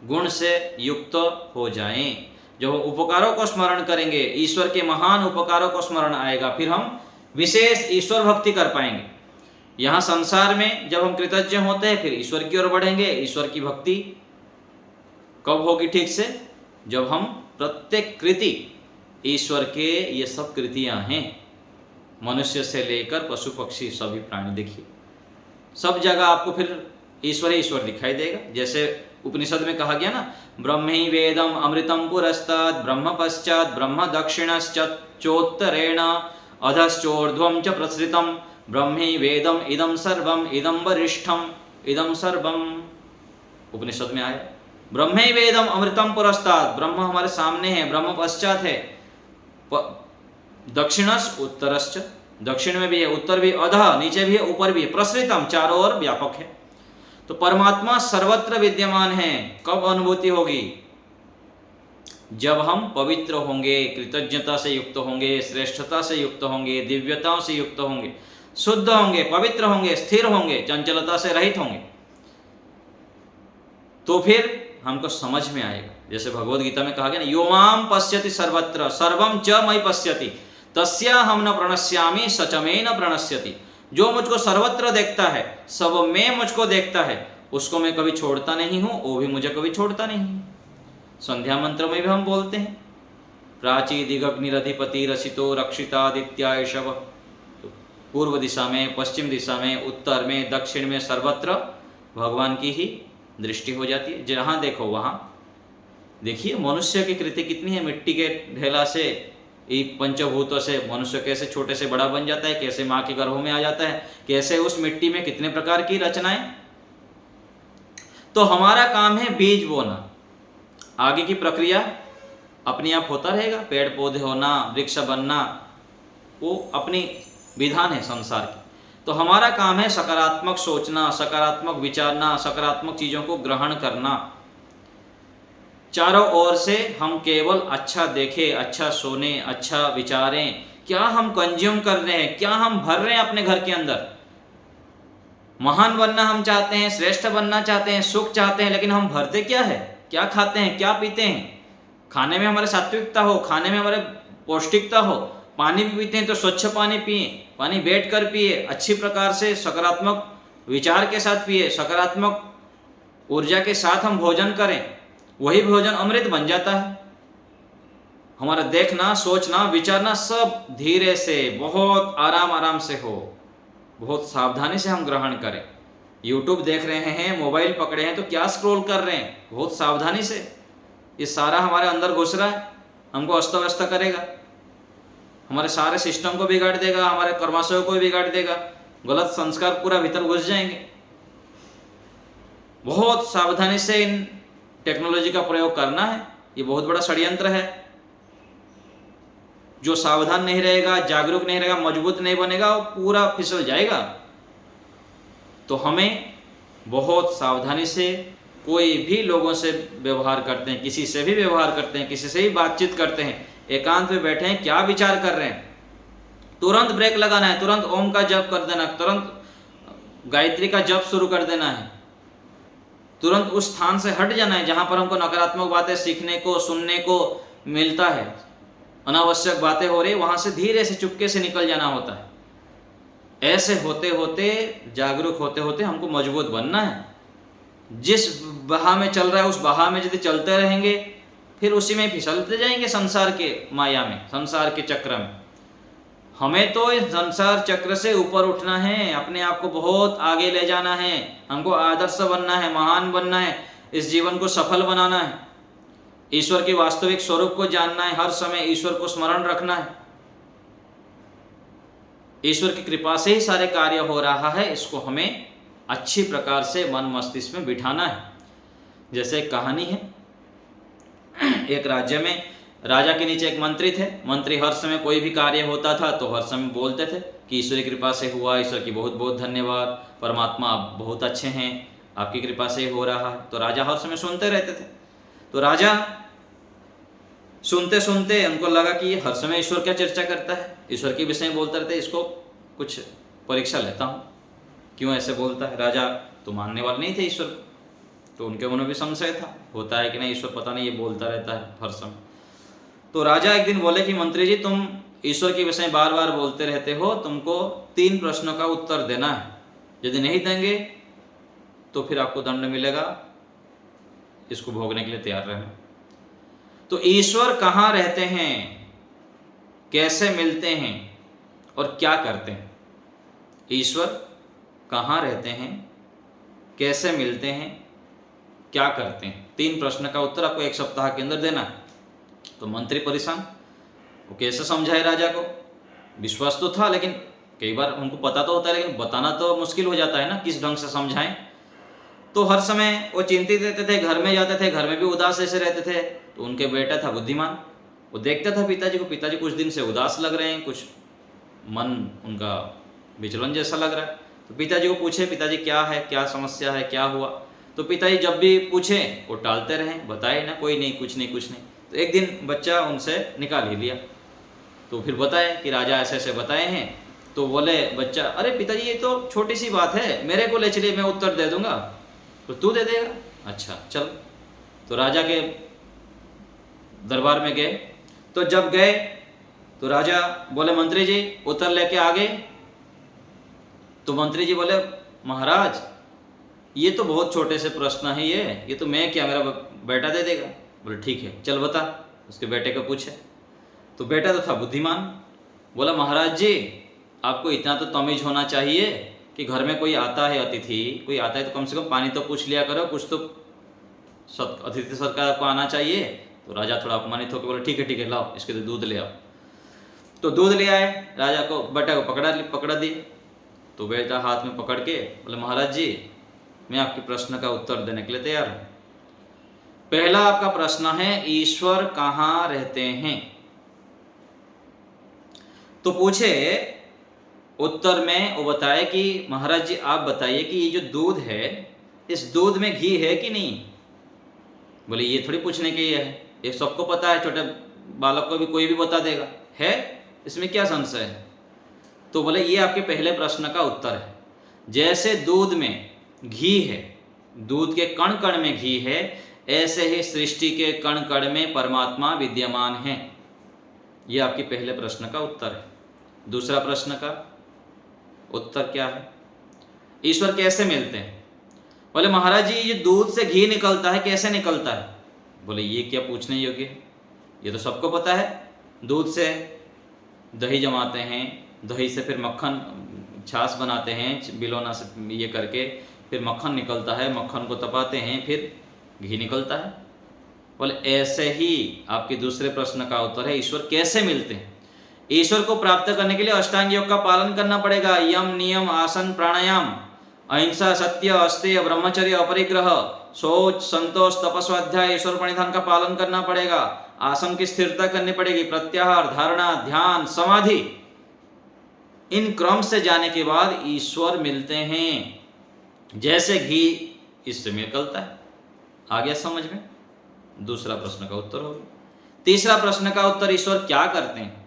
गुण से युक्त हो जाएं। जब उपकारों को स्मरण करेंगे, ईश्वर के महान उपकारों को स्मरण आएगा, फिर हम विशेष ईश्वर भक्ति कर पाएंगे। यहाँ संसार में जब हम कृतज्ञ होते हैं, फिर ईश्वर की ओर बढ़ेंगे। ईश्वर की भक्ति कब होगी ठीक से? जब हम प्रत्येक कृति ईश्वर के, ये सब कृतियां हैं, मनुष्य से लेकर पशु पक्षी सभी प्राणी, देखिए सब जगह आपको फिर ईश्वर ही ईश्वर दिखाई देगा। जैसे उपनिषद में कहा गया ना, ब्रह्मी वेदम अमृतम पुरस्ताद ब्रह्म पश्चात ब्रह्म दक्षिणश्चोत्तरेण अधश्चोर्ध्वं च प्रसृतम ब्रह्मी वेदम इदम सर्वम इदम वरिष्ठम इदम सर्वम। उपनिषद में आया ब्रह्मे वेदम अमृतम पुरस्ताद, ब्रह्म हमारे सामने है, ब्रह्म पश्चात है, दक्षिणस उत्तरश्च, दक्षिण में भी है, उत्तर भी, अधः नीचे भी है, ऊपर भी है, प्रसृतम चारों ओर व्यापक है। तो परमात्मा सर्वत्र विद्यमान है। कब अनुभूति होगी? जब हम पवित्र होंगे, कृतज्ञता से युक्त होंगे, श्रेष्ठता से युक्त होंगे, दिव्यताओं से युक्त होंगे, शुद्ध होंगे, पवित्र होंगे, स्थिर होंगे, चंचलता से रहित होंगे, तो फिर हमको समझ में आएगा। जैसे भगवद गीता में कहा गया ना, यो माम पश्यति सर्वत्र सर्वम च मयि पश्यति तस्याहं न प्रणश्यामि स च मे न प्रणश्यति। जो मुझको सर्वत्र देखता है, सब में मुझको देखता है, उसको मैं कभी छोड़ता नहीं हूँ, वो भी मुझे कभी छोड़ता नहीं। संध्या मंत्र में भी हम बोलते हैं, प्राची दिगग्निरधिपति रसितो रक्षितादित्यायशव। पूर्व दिशा में, पश्चिम दिशा में, उत्तर में, दक्षिण में, सर्वत्र भगवान की ही दृष्टि हो जाती है। जहाँ देखो वहाँ देखिए मनुष्य की कृति कितनी है। मिट्टी के ढेला से, पंचभूतों से मनुष्य कैसे छोटे से बड़ा बन जाता है, कैसे माँ के गर्भ में आ जाता है, कैसे उस मिट्टी में कितने प्रकार की रचनाएं। तो हमारा काम है बीज बोना, आगे की प्रक्रिया अपने आप होता रहेगा। पेड़ पौधे होना, वृक्ष बनना, वो अपनी विधान है संसार की। तो हमारा काम है सकारात्मक सोचना, सकारात्मक विचारना, सकारात्मक चीज़ों को ग्रहण करना। चारों ओर से हम केवल अच्छा देखें, अच्छा सुने, अच्छा विचारें। क्या हम कंज्यूम कर रहे हैं, क्या हम भर रहे हैं अपने घर के अंदर? महान बनना हम चाहते हैं, श्रेष्ठ बनना चाहते हैं, सुख चाहते हैं, लेकिन हम भरते क्या है? क्या खाते हैं, क्या पीते हैं? खाने में हमारे सात्विकता हो, खाने में हमारे पौष्टिकता हो। पानी भी पीते हैं तो स्वच्छ पानी पिए, पानी बैठ कर पिए, अच्छी प्रकार से सकारात्मक विचार के साथ पिए, सकारात्मक ऊर्जा के साथ हम भोजन करें, वही भोजन अमृत बन जाता है। हमारा देखना, सोचना, विचारना सब धीरे से, बहुत आराम आराम से हो, बहुत सावधानी से हम ग्रहण करें। यूट्यूब देख रहे हैं, मोबाइल पकड़े हैं तो क्या स्क्रॉल कर रहे हैं, बहुत सावधानी से। ये सारा हमारे अंदर घुस रहा है, हमको अस्त व्यस्त करेगा, हमारे सारे सिस्टम को बिगाड़ देगा, हमारे कर्माशयों को भी बिगाड़ देगा, गलत संस्कार पूरा भीतर घुस जाएंगे। बहुत सावधानी से इन टेक्नोलॉजी का प्रयोग करना है। ये बहुत बड़ा षड्यंत्र है। जो सावधान नहीं रहेगा, जागरूक नहीं रहेगा, मजबूत नहीं बनेगा, वो पूरा फिसल जाएगा। तो हमें बहुत सावधानी से कोई भी लोगों से व्यवहार करते हैं, किसी से भी व्यवहार करते हैं, किसी से भी बातचीत करते हैं, एकांत में बैठे हैं, क्या विचार कर रहे हैं, तुरंत ब्रेक लगाना है, तुरंत ओम का जप कर देना, तुरंत गायत्री का जप शुरू कर देना है, तुरंत उस स्थान से हट जाना है जहां पर हमको नकारात्मक बातें सीखने को, सुनने को मिलता है, अनावश्यक बातें हो रही, वहां से धीरे से चुपके से निकल जाना होता है। ऐसे होते होते, जागरूक होते होते हमको मजबूत बनना है। जिस बहा में चल रहा है उस बहा में यदि चलते रहेंगे, फिर उसी में फिसलते जाएंगे, संसार के माया में, संसार के चक्र में। हमें तो इस संसार चक्र से ऊपर उठना है, अपने आप को बहुत आगे ले जाना है, हमको आदर्श बनना है, महान बनना है, इस जीवन को सफल बनाना है, ईश्वर के वास्तविक स्वरूप को जानना है, हर समय ईश्वर को स्मरण रखना है। ईश्वर की कृपा से ही सारे कार्य हो रहा है, इसको हमें अच्छी प्रकार से मन मस्तिष्क में बिठाना है। जैसे एक कहानी है, एक राज्य में राजा के नीचे एक मंत्री थे। मंत्री हर समय कोई भी कार्य होता था तो हर समय बोलते थे कि ईश्वर की कृपा से हुआ, ईश्वर की बहुत बहुत धन्यवाद, परमात्मा आप बहुत अच्छे हैं, आपकी कृपा से हो रहा है। तो राजा हर समय सुनते रहते थे। तो राजा सुनते सुनते उनको लगा कि ये हर समय ईश्वर क्या चर्चा करता है, ईश्वर के विषय में बोलता रहता है, इसको कुछ परीक्षा लेता हूँ, क्यों ऐसे बोलता है। राजा तो मानने वाले नहीं थे ईश्वर को, तो उनके मन में भी संशय था, होता है कि नहीं ईश्वर पता नहीं ये बोलता रहता है हर समय। तो राजा एक दिन बोले कि मंत्री जी, तुम ईश्वर के विषय बार बार बोलते रहते हो, तुमको 3 प्रश्नों का उत्तर देना है, यदि नहीं देंगे तो फिर आपको दंड मिलेगा, इसको भोगने के लिए तैयार रहना। तो ईश्वर कहाँ रहते हैं, कैसे मिलते हैं और क्या करते हैं? ईश्वर कहाँ रहते हैं, कैसे मिलते हैं, क्या करते हैं? 3 प्रश्न का उत्तर आपको 1 सप्ताह के अंदर देना है। तो मंत्री परेशान, वो कैसे समझाए राजा को? विश्वास तो था, लेकिन कई बार उनको पता तो होता है, लेकिन बताना तो मुश्किल हो जाता है ना, किस ढंग से समझाएं। तो हर समय वो चिंतित रहते थे, घर में जाते थे, घर में भी उदास ऐसे रहते थे। तो उनके बेटा था बुद्धिमान, वो देखता था पिताजी को, पिताजी कुछ दिन से उदास लग रहे हैं, कुछ मन उनका विचलन जैसा लग रहा है। तो पिताजी को पूछे, पिताजी क्या है, क्या समस्या है, क्या हुआ? तो पिताजी जब भी पूछे वो टालते रहे, बताए ना, कोई नहीं, कुछ नहीं, कुछ नहीं। तो एक दिन बच्चा उनसे निकाल ही लिया, तो फिर बताए कि राजा ऐसे ऐसे बताए हैं। तो बोले बच्चा, अरे पिताजी ये तो छोटी सी बात है, मेरे को ले चलिए, मैं उत्तर दे दूंगा। तो तू दे देगा? अच्छा चल। तो राजा के दरबार में गए। तो जब गए तो राजा बोले, मंत्री जी उत्तर लेके आ गए? तो मंत्री जी बोले, महाराज ये तो बहुत छोटे से प्रश्न है, ये तो मैं क्या, मेरा बेटा दे देगा। बोले ठीक है, चल बता। उसके बेटे को पूछे, तो बेटा तो था बुद्धिमान, बोला महाराज जी आपको इतना तो तमीज होना चाहिए कि घर में कोई आता है, अतिथि कोई आता है तो कम से कम पानी तो पूछ लिया करो, कुछ तो अतिथि सत्कार को आना चाहिए। तो राजा थोड़ा अपमानित होकर बोले, ठीक है लाओ, इसके लिए दूध ले आओ। तो दूध ले आए, राजा को बेटा को पकड़ा दिए। तो बेटा हाथ में पकड़ के बोले, महाराज जी मैं आपके प्रश्न का उत्तर देने के लिए तैयार हूँ। पहला आपका प्रश्न है, ईश्वर कहाँ रहते हैं? तो पूछे, उत्तर में वो बताए कि महाराज जी आप बताइए कि ये जो दूध है, इस दूध में घी है कि नहीं? बोले ये थोड़ी पूछने के है, ये सबको पता है, छोटे बालक को भी कोई भी बता देगा, है इसमें क्या संशय है? तो बोले ये आपके पहले प्रश्न का उत्तर है। जैसे दूध में घी है, दूध के कण कण में घी है, ऐसे ही सृष्टि के कण कण में परमात्मा विद्यमान है। ये आपके पहले प्रश्न का उत्तर है। दूसरा प्रश्न का उत्तर क्या है? ईश्वर कैसे मिलते हैं? बोले महाराज जी ये दूध से घी निकलता है, कैसे निकलता है? बोले ये क्या पूछने योग्य है, ये तो सबको पता है। दूध से दही जमाते हैं, दही से फिर मक्खन छाछ बनाते हैं, बिलोना से ये करके फिर मक्खन निकलता है, मक्खन को तपाते हैं, फिर घी निकलता है। बोले ऐसे ही आपके दूसरे प्रश्न का उत्तर है, ईश्वर कैसे मिलते हैं? ईश्वर को प्राप्त करने के लिए अष्टांग योग का पालन करना पड़ेगा। यम नियम आसन प्राणायाम, अहिंसा सत्य अस्तेय ब्रह्मचर्य अपरिग्रह, शौच संतोष तपस्वाध्याय ईश्वर प्रणिधान का पालन करना पड़ेगा। आसन की स्थिरता करनी पड़ेगी, प्रत्याहार धारणा ध्यान समाधि, इन क्रम से जाने के बाद ईश्वर मिलते हैं। जैसे घी इससे निकलता है। आ गया समझ में? दूसरा प्रश्न का उत्तर हो गया। तीसरा प्रश्न का उत्तर, ईश्वर क्या करते हैं?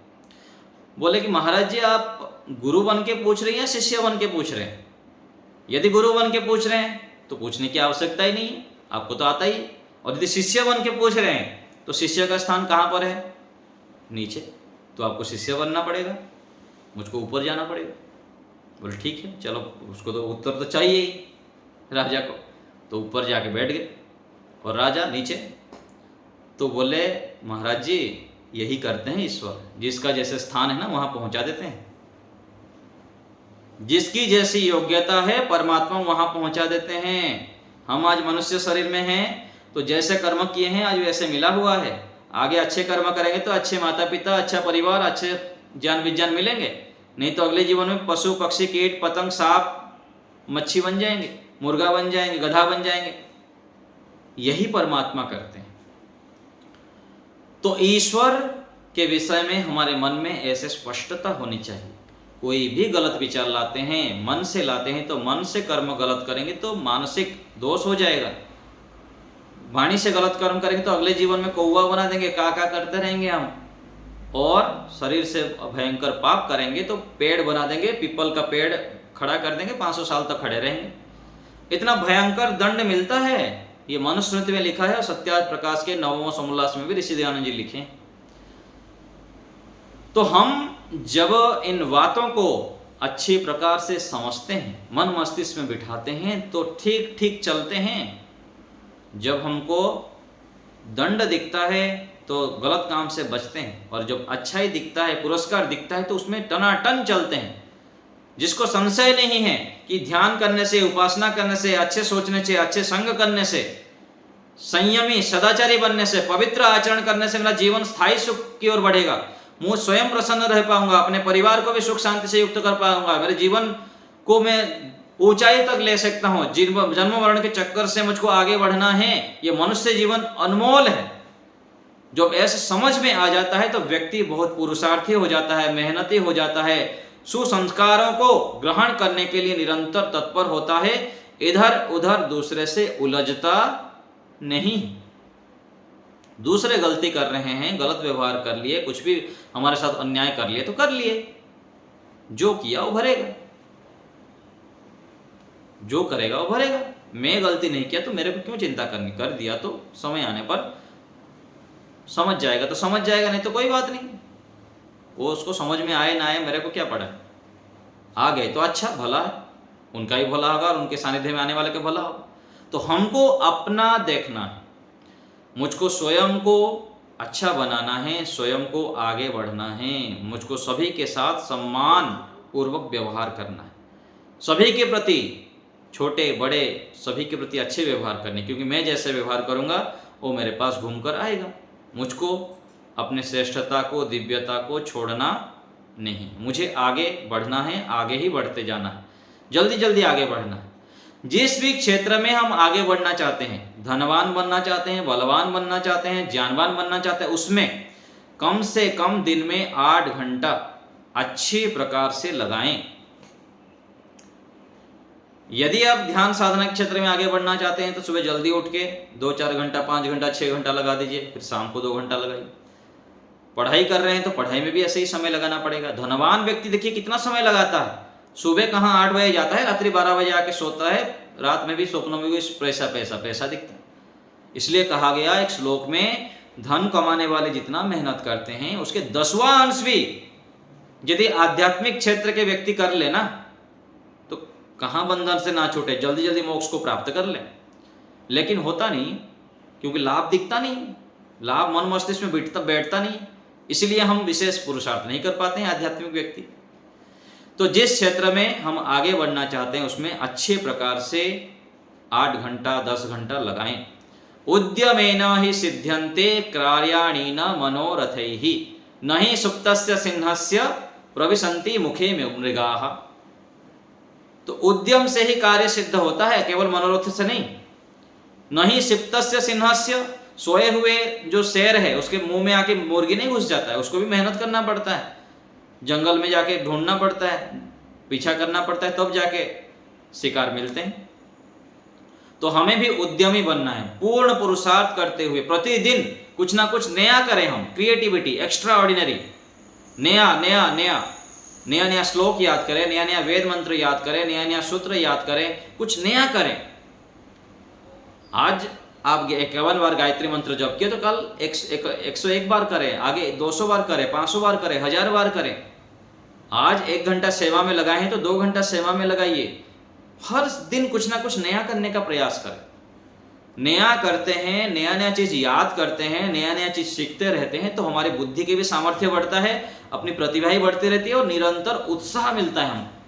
बोले कि महाराज जी आप गुरु बन के पूछ रहे हैं या शिष्य बन के पूछ रहे हैं? यदि गुरु बन के पूछ रहे हैं तो पूछने की आवश्यकता ही नहीं है, आपको तो आता ही। और यदि शिष्य बन के पूछ रहे हैं तो शिष्य का स्थान कहाँ पर है? नीचे। तो आपको शिष्य बनना पड़ेगा, मुझको ऊपर जाना पड़ेगा। बोले ठीक है चलो, उसको तो उत्तर तो चाहिए ही राजा को। तो ऊपर जाके बैठ गए और राजा नीचे। तो बोले महाराज जी यही करते हैं ईश्वर, जिसका जैसे स्थान है ना वहां पहुंचा देते हैं। जिसकी जैसी योग्यता है परमात्मा वहां पहुंचा देते हैं। हम आज मनुष्य शरीर में हैं तो जैसे कर्म किए हैं आज वैसे मिला हुआ है। आगे अच्छे कर्म करेंगे तो अच्छे माता पिता, अच्छा परिवार, अच्छे ज्ञान विज्ञान मिलेंगे, नहीं तो अगले जीवन में पशु पक्षी कीट पतंग सांप मच्छी बन जाएंगे, मुर्गा बन जाएंगे, गधा बन जाएंगे। यही परमात्मा करते हैं। तो ईश्वर के विषय में हमारे मन में ऐसे स्पष्टता होनी चाहिए। कोई भी गलत विचार लाते हैं, मन से लाते हैं, तो मन से कर्म गलत करेंगे तो मानसिक दोष हो जाएगा। वाणी से गलत कर्म करेंगे तो अगले जीवन में कौवा बना देंगे, का करते रहेंगे हम। और शरीर से भयंकर पाप करेंगे तो पेड़ बना देंगे, पीपल का पेड़ खड़ा कर देंगे, 500 साल तक खड़े रहेंगे। इतना भयंकर दंड मिलता है। ये मनुस्मृति में लिखा है और सत्यार्थ प्रकाश के 9वें समोल्लास में भी ऋषि दयानंद जी लिखे। तो हम जब इन बातों को अच्छी प्रकार से समझते हैं, मन मस्तिष्क में बिठाते हैं, तो ठीक ठीक चलते हैं। जब हमको दंड दिखता है तो गलत काम से बचते हैं, और जब अच्छाई दिखता है, पुरस्कार दिखता है, तो उसमें टनाटन चलते हैं। जिसको संशय नहीं है कि ध्यान करने से, उपासना करने से, अच्छे सोचने से, अच्छे संग करने से, संयमी सदाचारी बनने से, पवित्र आचरण करने से मेरा जीवन स्थायी सुख की ओर बढ़ेगा, मैं स्वयं प्रसन्न रह पाऊंगा, अपने परिवार को भी सुख शांति से युक्त कर पाऊंगा, मेरे जीवन को मैं ऊंचाई तक ले सकता हूं, जन्म मरण के चक्कर से मुझको आगे बढ़ना है, ये मनुष्य जीवन अनमोल है। जब ऐसे समझ में आ जाता है तो व्यक्ति बहुत पुरुषार्थी हो जाता है, मेहनती हो जाता है, सुसंस्कारों को ग्रहण करने के लिए निरंतर तत्पर होता है, इधर उधर दूसरे से उलझता नहीं। दूसरे गलती कर रहे हैं, गलत व्यवहार कर लिए, कुछ भी हमारे साथ अन्याय कर लिए तो कर लिए, जो किया वो भरेगा, जो करेगा वो भरेगा। मैं गलती नहीं किया तो मेरे को क्यों चिंता करनी, कर दिया तो समय आने पर समझ जाएगा तो समझ जाएगा, नहीं तो कोई बात नहीं। वो उसको समझ में आए ना आए मेरे को क्या पड़ा, आ गए तो अच्छा, भला है, उनका ही भला होगा और उनके सानिध्य में आने वाले का भला होगा। तो हमको अपना देखना है, मुझको स्वयं को अच्छा बनाना है, स्वयं को आगे बढ़ना है, मुझको सभी के साथ सम्मान पूर्वक व्यवहार करना है, सभी के प्रति, छोटे बड़े सभी के प्रति अच्छे व्यवहार करने, क्योंकि मैं जैसे व्यवहार करूंगा वो मेरे पास घूमकर आएगा। मुझको अपने श्रेष्ठता को, दिव्यता को छोड़ना नहीं, मुझे आगे बढ़ना है, आगे ही बढ़ते जाना है, जल्दी जल्दी आगे बढ़ना है। जिस भी क्षेत्र में हम आगे बढ़ना चाहते हैं, धनवान बनना चाहते हैं, बलवान बनना चाहते हैं, ज्ञानवान बनना चाहते हैं, उसमें कम से कम दिन में 8 घंटा अच्छी प्रकार से लगाएं। यदि आप ध्यान साधना के क्षेत्र में आगे बढ़ना चाहते हैं तो सुबह जल्दी उठ के 2-4 घंटा, 5 घंटा, 6 घंटा लगा दीजिए, फिर शाम को 2 घंटा लगाइए। पढ़ाई कर रहे हैं तो पढ़ाई में भी ऐसे ही समय लगाना पड़ेगा। धनवान व्यक्ति देखिए कितना समय लगाता है, सुबह कहाँ 8 बजे जाता है, रात्रि 12 बजे आके सोता है, रात में भी स्वप्नों में भी पैसा पैसा पैसा दिखता है। इसलिए कहा गया एक श्लोक में, धन कमाने वाले जितना मेहनत करते हैं उसके 10वां अंश भी यदि आध्यात्मिक क्षेत्र के व्यक्ति कर ले ना, तो कहाँ बंधन से ना छूटे, जल्दी जल्दी मोक्ष को प्राप्त कर ले। लेकिन होता नहीं, क्योंकि लाभ दिखता नहीं, लाभ मन मस्तिष्क में बैठता नहीं, इसलिए हम विशेष पुरुषार्थ नहीं कर पाते हैं आध्यात्मिक व्यक्ति। तो जिस क्षेत्र में हम आगे बढ़ना चाहते हैं उसमें अच्छे प्रकार से 8 घंटा 10 घंटा लगाएं। उद्यमेन ही सिद्ध्यन्ते कार्याणि न मनोरथैः, न हि सुप्तस्य सिंहस्य प्रविशन्ति मुखे में मृगाः। तो उद्यम से ही कार्य सिद्ध होता है, केवल मनोरथ से नहीं। न ही सिप्तस्य सिंहस्य, सोए हुए जो शेर है उसके मुंह में आके मुर्गी नहीं घुस जाता है, उसको भी मेहनत करना पड़ता है, जंगल में जाके ढूंढना पड़ता है, पीछा करना पड़ता है, तब जाके शिकार मिलते हैं। तो हमें भी उद्यमी बनना है, पूर्ण पुरुषार्थ करते हुए प्रतिदिन कुछ ना कुछ नया करें हम, क्रिएटिविटी, एक्स्ट्रा ऑर्डिनरी, नया नया नया नया नया श्लोक याद करें, नया नया वेद मंत्र याद करें, नया नया सूत्र याद करें, कुछ नया करें। आज आप 51 बार गायत्री मंत्र जप किए तो कल 101 बार करें, आगे 200 बार करें, 500 बार करें, 1000 बार करें। आज 1 घंटा सेवा में लगाए हैं तो 2 घंटा सेवा में लगाइए। हर दिन कुछ ना कुछ नया करने का प्रयास करें। नया करते हैं, नया नया चीज़ याद करते हैं, नया नया चीज़ सीखते रहते हैं, तो हमारी बुद्धि की भी सामर्थ्य बढ़ता है, अपनी प्रतिभा ही बढ़ती रहती है और निरंतर उत्साह मिलता है हमको।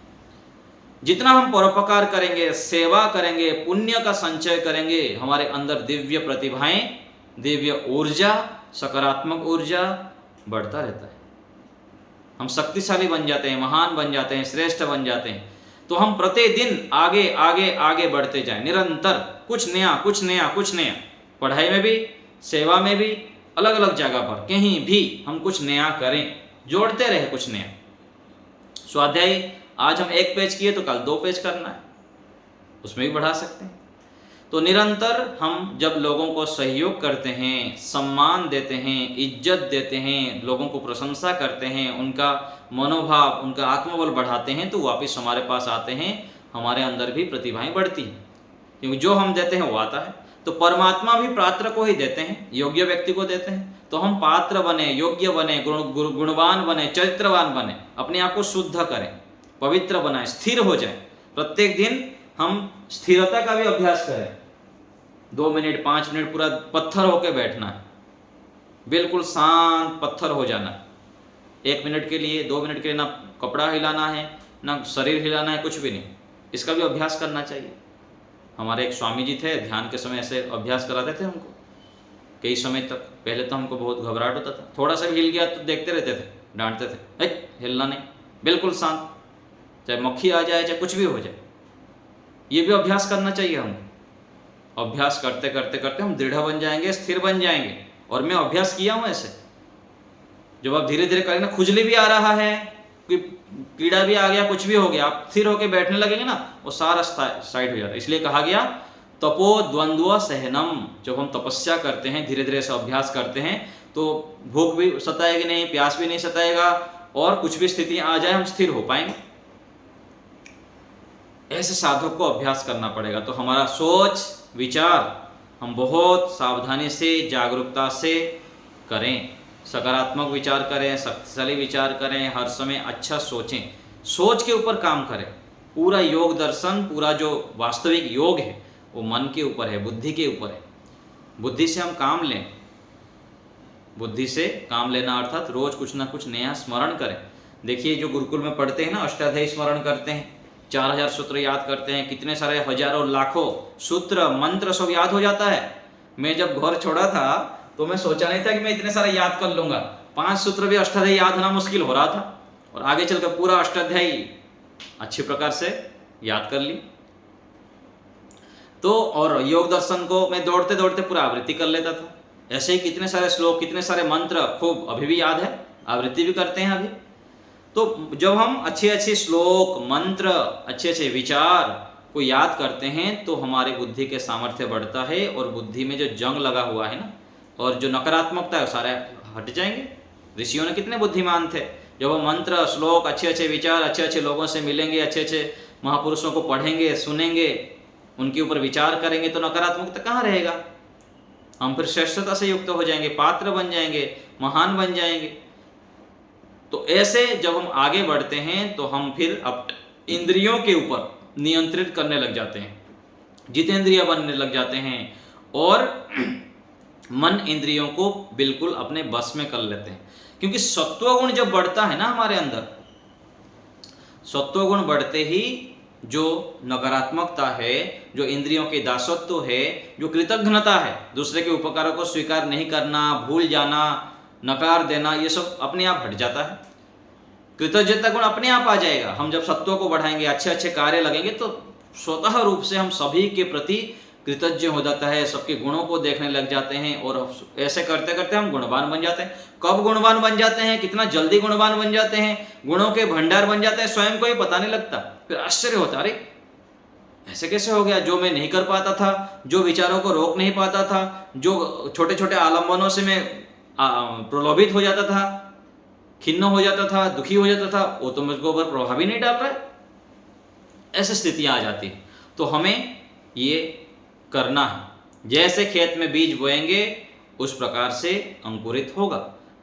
जितना हम परोपकार करेंगे, सेवा करेंगे, पुण्य का संचय करेंगे, हमारे अंदर दिव्य प्रतिभाएं, दिव्य ऊर्जा, सकारात्मक ऊर्जा बढ़ता रहता है। हम शक्तिशाली बन जाते हैं, महान बन जाते हैं, श्रेष्ठ बन जाते हैं। तो हम प्रतिदिन आगे आगे आगे बढ़ते जाएं, निरंतर कुछ नया कुछ नया कुछ नया, पढ़ाई में भी, सेवा में भी, अलग अलग जगह पर कहीं भी हम कुछ नया करें, जोड़ते रहे कुछ नया। स्वाध्याय आज हम 1 पेज किए तो कल 2 पेज करना है, उसमें भी बढ़ा सकते हैं। तो निरंतर हम जब लोगों को सहयोग करते हैं, सम्मान देते हैं, इज्जत देते हैं, लोगों को प्रशंसा करते हैं, उनका मनोभाव, उनका आत्मबल बढ़ाते हैं, तो वापस हमारे पास आते हैं, हमारे अंदर भी प्रतिभाएं बढ़ती हैं, क्योंकि जो हम देते हैं वो आता है। तो परमात्मा भी पात्र को ही देते हैं, योग्य व्यक्ति को देते हैं। तो हम पात्र बने, योग्य बने, गुणवान बने, चरित्रवान बने, अपने आप को शुद्ध करें, पवित्र बनाएं, स्थिर हो जाएं। प्रत्येक दिन हम स्थिरता का भी अभ्यास करें। 2 मिनट 5 मिनट पूरा पत्थर होकर बैठना है, बिल्कुल शांत पत्थर हो जाना है। 1 मिनट के लिए, 2 मिनट के लिए ना कपड़ा हिलाना है, ना शरीर हिलाना है, कुछ भी नहीं। इसका भी अभ्यास करना चाहिए। हमारे एक स्वामी जी थे, ध्यान के समय ऐसे अभ्यास कराते थे हमको कई समय तक। पहले तो हमको बहुत घबराहट होता था, थोड़ा सा भी हिल गया तो देखते रहते थे, डांटते थे, हिलना नहीं, बिल्कुल शांत, चाहे मक्खी आ जाए चाहे कुछ भी हो जाए। ये भी अभ्यास करना चाहिए हमको। अभ्यास करते करते करते हम दृढ़ बन जाएंगे, स्थिर बन जाएंगे। और मैं अभ्यास किया हूँ ऐसे। जब आप धीरे धीरे करेंगे ना, खुजली भी आ रहा है, कोई कीड़ा भी आ गया, कुछ भी हो गया, आप स्थिर होकर बैठने लगेंगे ना, वो सारा साइड हो जाता है। इसलिए कहा गया तपो द्वंद्व सहनम। जब हम तपस्या करते हैं, धीरे धीरे से अभ्यास करते हैं, तो भूख भी सताएगी नहीं, प्यास भी नहीं सताएगा, और कुछ भी स्थिति आ जाए हम स्थिर हो पाएंगे। ऐसे साधक को अभ्यास करना पड़ेगा। तो हमारा सोच विचार हम बहुत सावधानी से, जागरूकता से करें, सकारात्मक विचार करें, शक्तिशाली विचार करें, हर समय अच्छा सोचें, सोच के ऊपर काम करें। पूरा योग दर्शन, पूरा जो वास्तविक योग है वो मन के ऊपर है, बुद्धि के ऊपर है। बुद्धि से हम काम लें, बुद्धि से काम लेना अर्थात रोज कुछ ना कुछ नया स्मरण करें। देखिए जो गुरुकुल में पढ़ते हैं ना, अष्टाध्यायी स्मरण करते हैं, 4000 सूत्र याद करते हैं, कितने सारे हजारों लाखों सूत्र मंत्र सब याद हो जाता है। मैं जब घर छोड़ा था तो मैं सोचा नहीं था कि मैं इतने सारे याद कर लूंगा। 5 सूत्र भी अष्टाध्यायी याद होना मुश्किल हो रहा था, और आगे चलकर पूरा अष्टाध्यायी अच्छी प्रकार से याद कर ली। तो और योग दर्शन को मैं दौड़ते दौड़ते पूरा आवृत्ति कर लेता था। ऐसे ही कितने सारे श्लोक, कितने सारे मंत्र खूब अभी भी याद है, आवृत्ति भी करते हैं अभी। तो जब हम अच्छे अच्छे श्लोक, मंत्र, अच्छे अच्छे विचार को याद करते हैं तो हमारी बुद्धि के सामर्थ्य बढ़ता है, और बुद्धि में जो जंग लगा हुआ है ना, और जो नकारात्मकता है, सारे हट जाएंगे। ऋषियों ने कितने बुद्धिमान थे। जब वो मंत्र, श्लोक, अच्छे अच्छे विचार, अच्छे अच्छे लोगों से मिलेंगे, अच्छे अच्छे महापुरुषों को पढ़ेंगे, सुनेंगे, उनके ऊपर विचार करेंगे, तो नकारात्मकता कहाँ रहेगा। हम फिर श्रेष्ठता से युक्त हो जाएंगे, पात्र बन जाएंगे, महान बन जाएंगे। तो ऐसे जब हम आगे बढ़ते हैं तो हम फिर अब इंद्रियों के ऊपर नियंत्रित करने लग जाते हैं, जितेंद्रिय बनने लग जाते हैं, और मन इंद्रियों को बिल्कुल अपने बस में कर लेते हैं। क्योंकि सत्वगुण जब बढ़ता है ना हमारे अंदर, सत्वगुण बढ़ते ही जो नकारात्मकता है, जो इंद्रियों के दासत्व है, जो कृतज्ञता है, दूसरे के उपकारों को स्वीकार नहीं करना, भूल जाना, नकार देना, ये सब अपने आप हट जाता है। कृतज्ञता गुण अपने आप आ जाएगा। हम जब सत्व को बढ़ाएंगे, अच्छे अच्छे कार्य लगेंगे, तो स्वतः रूप से हम सभी के प्रति कृतज्ञ हो जाता है, सबके गुणों को देखने लग जाते हैं, और ऐसे करते करते हम गुणवान बन जाते हैं। कब गुणवान बन जाते हैं, कितना जल्दी गुणवान बन जाते हैं, गुणों के भंडार बन जाते हैं, स्वयं को ही पता नहीं लगता। फिर आश्चर्य होता, अरे ऐसे कैसे हो गया। जो मैं नहीं कर पाता था, जो विचारों को रोक नहीं पाता था, जो छोटे छोटे आलम्बनों से मैं प्रलोभित हो जाता था, खिन्न हो जाता था, दुखी हो जाता था, वो तो मुझको ऊपर प्रभाव ही नहीं डाल रहा है। ऐसी स्थितियां आ जाती है। तो हमें ये करना है, जैसे खेत में बीज बोएंगे उस प्रकार से अंकुरित होगा।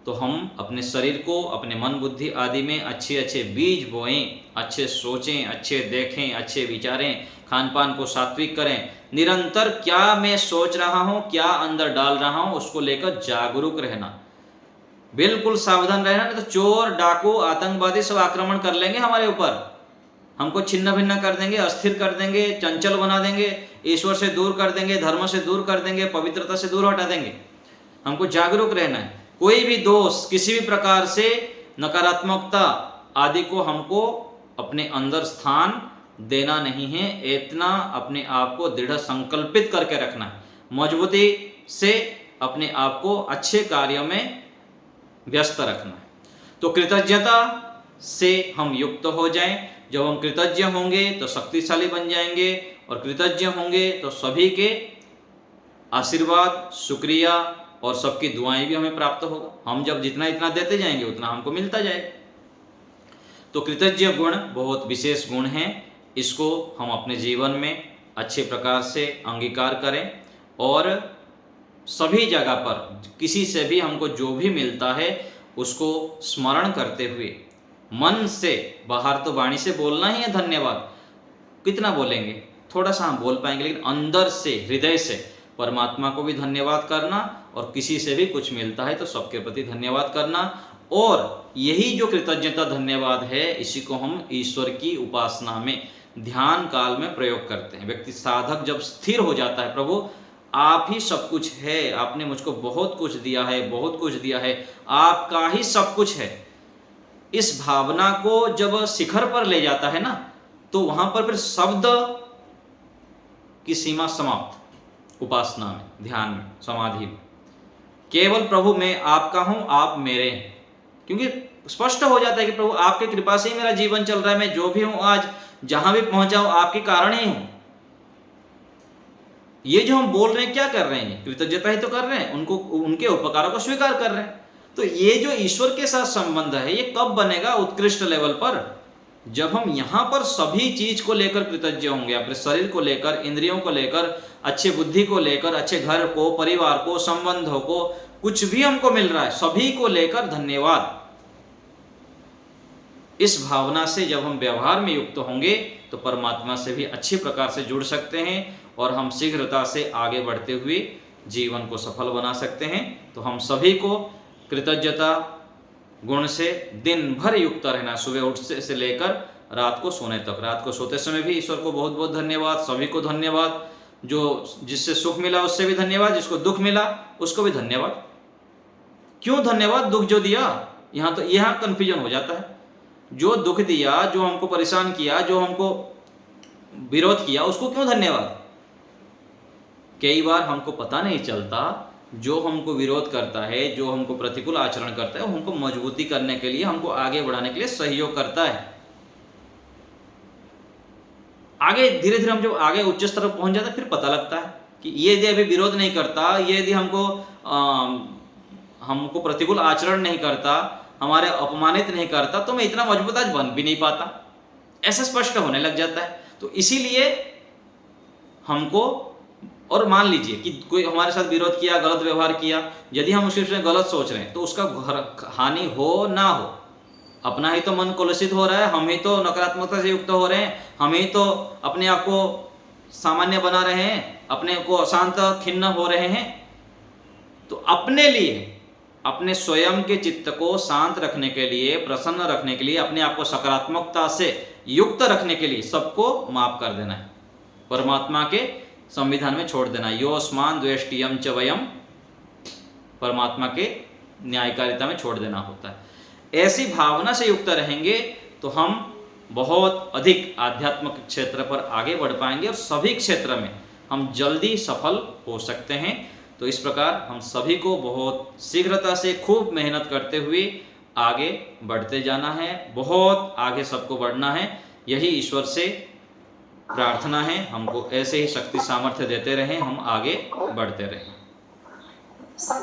तो हम अपने शरीर को, अपने मन बुद्धि आदि में अच्छे अच्छे बीज बोएं, अच्छे सोचें, अच्छे देखें, अच्छे विचारें, खान पान को सात्विक करें। निरंतर क्या मैं सोच रहा हूँ, क्या अंदर डाल रहा हूँ, उसको लेकर जागरूक रहना, बिल्कुल सावधान रहना, नहीं तो चोर, डाकू, आतंकवादी सब आक्रमण कर लेंगे हमारे ऊपर, हमको छिन्न भिन्न कर देंगे, अस्थिर कर देंगे, चंचल बना देंगे, ईश्वर से दूर कर देंगे, धर्म से दूर कर देंगे, पवित्रता से दूर हटा देंगे। हमको जागरूक रहना है। कोई भी दोष, किसी भी प्रकार से नकारात्मकता आदि को हमको अपने अंदर स्थान देना नहीं है। इतना अपने आप को दृढ़ संकल्पित करके रखना है, मजबूती से अपने आप को अच्छे कार्यों में व्यस्त रखना है। तो कृतज्ञता से हम युक्त हो जाएं। जब हम कृतज्ञ होंगे तो शक्तिशाली बन जाएंगे, और कृतज्ञ होंगे तो सभी के आशीर्वाद, शुक्रिया और सबकी दुआएं भी हमें प्राप्त होगा। हम जब जितना इतना देते जाएंगे उतना हमको मिलता जाएगा। तो कृतज्ञ गुण बहुत विशेष गुण हैं, इसको हम अपने जीवन में अच्छे प्रकार से अंगीकार करें, और सभी जगह पर किसी से भी हमको जो भी मिलता है उसको स्मरण करते हुए, मन से, बाहर तो वाणी से बोलना ही है धन्यवाद, कितना बोलेंगे, थोड़ा सा हम बोल पाएंगे, लेकिन अंदर से, हृदय से परमात्मा को भी धन्यवाद करना, और किसी से भी कुछ मिलता है तो सबके प्रति धन्यवाद करना। और यही जो कृतज्ञता धन्यवाद है, इसी को हम ईश्वर की उपासना में, ध्यान काल में प्रयोग करते हैं। व्यक्ति साधक जब स्थिर हो जाता है, प्रभु आप ही सब कुछ है, आपने मुझको बहुत कुछ दिया है, बहुत कुछ दिया है, आपका ही सब कुछ है, इस भावना को जब शिखर पर ले जाता है ना, तो वहां पर फिर शब्द की सीमा समाप्त। उपासना में, ध्यान में, समाधि में केवल प्रभु मैं आपका हूं, आप मेरे हैं, क्योंकि स्पष्ट हो जाता है कि प्रभु आपकी कृपा से ही मेरा जीवन चल रहा है, मैं जो भी हूं, आज जहां भी पहुंचा हूं आपके कारण ही हूं। ये जो हम बोल रहे हैं क्या कर रहे हैं, कृतज्ञता ही तो कर रहे हैं, उनको, उनके उपकारों को स्वीकार कर रहे हैं। तो ये जो ईश्वर के साथ संबंध है, ये कब बनेगा उत्कृष्ट लेवल पर, जब हम यहाँ पर सभी चीज को लेकर कृतज्ञ होंगे, अपने शरीर को लेकर, इंद्रियों को लेकर, अच्छे बुद्धि को लेकर, अच्छे घर को, परिवार को, संबंधों को, कुछ भी हमको मिल रहा है सभी को लेकर धन्यवाद। इस भावना से जब हम व्यवहार में युक्त होंगे तो परमात्मा से भी अच्छे प्रकार से जुड़ सकते हैं, और हम शीघ्रता से आगे बढ़ते हुए जीवन को सफल बना सकते हैं। तो हम सभी को कृतज्ञता गुण से दिन भर युक्त रहना, सुबह उठने से लेकर रात को सोने तक। रात को सोते समय भी ईश्वर को बहुत बहुत धन्यवाद, सभी को धन्यवाद, जो जिससे सुख मिला उससे भी धन्यवाद, जिसको दुख मिला उसको भी धन्यवाद। क्यों धन्यवाद, दुख जो दिया, यहाँ कंफ्यूजन हो जाता है। जो दुख दिया, जो हमको परेशान किया, जो हमको विरोध किया, उसको क्यों धन्यवाद। कई बार हमको पता नहीं चलता, जो हमको विरोध करता है, जो हमको प्रतिकूल आचरण करता है, वो हमको मजबूती करने के लिए, हमको आगे बढ़ाने के लिए सहयोग करता है। आगे धीरे धीरे हम जब आगे उच्च स्तर पर पहुंच जाते हैं, फिर पता लगता है कि ये यदि अभी विरोध नहीं करता, ये यदि हमको प्रतिकूल आचरण नहीं करता, हमारे अपमानित नहीं करता, तो मैं इतना मजबूत आज बन भी नहीं पाता। ऐसा स्पष्ट होने लग जाता है। तो इसीलिए हमको, और मान लीजिए कि कोई हमारे साथ विरोध किया, गलत व्यवहार किया, यदि हम उसके विषय में गलत सोच रहे हैं, तो उसका हानि हो ना हो, अपना ही तो मन कलुषित हो रहा है, हम ही तो नकारात्मकता से युक्त हो रहे हैं, हम ही तो अपने आप को सामान्य बना रहे हैं, अपने को अशांत खिन्न हो रहे हैं। तो अपने लिए, अपने स्वयं के चित्त को शांत रखने के लिए, प्रसन्न रखने के लिए, अपने आप को सकारात्मकता से युक्त रखने के लिए सबको माफ कर देना है, परमात्मा के संविधान में छोड़ देना। योस्मान द्वेष्टियम च वयम, परमात्मा के न्यायकारिता में छोड़ देना होता है। ऐसी भावना से युक्त रहेंगे तो हम बहुत अधिक आध्यात्मिक क्षेत्र पर आगे बढ़ पाएंगे, और सभी क्षेत्र में हम जल्दी सफल हो सकते हैं। तो इस प्रकार हम सभी को बहुत शीघ्रता से खूब मेहनत करते हुए आगे बढ़ते जाना है, बहुत आगे सबको बढ़ना है। यही ईश्वर से प्रार्थना है, हमको ऐसे ही शक्ति सामर्थ्य देते रहें, हम आगे बढ़ते रहें।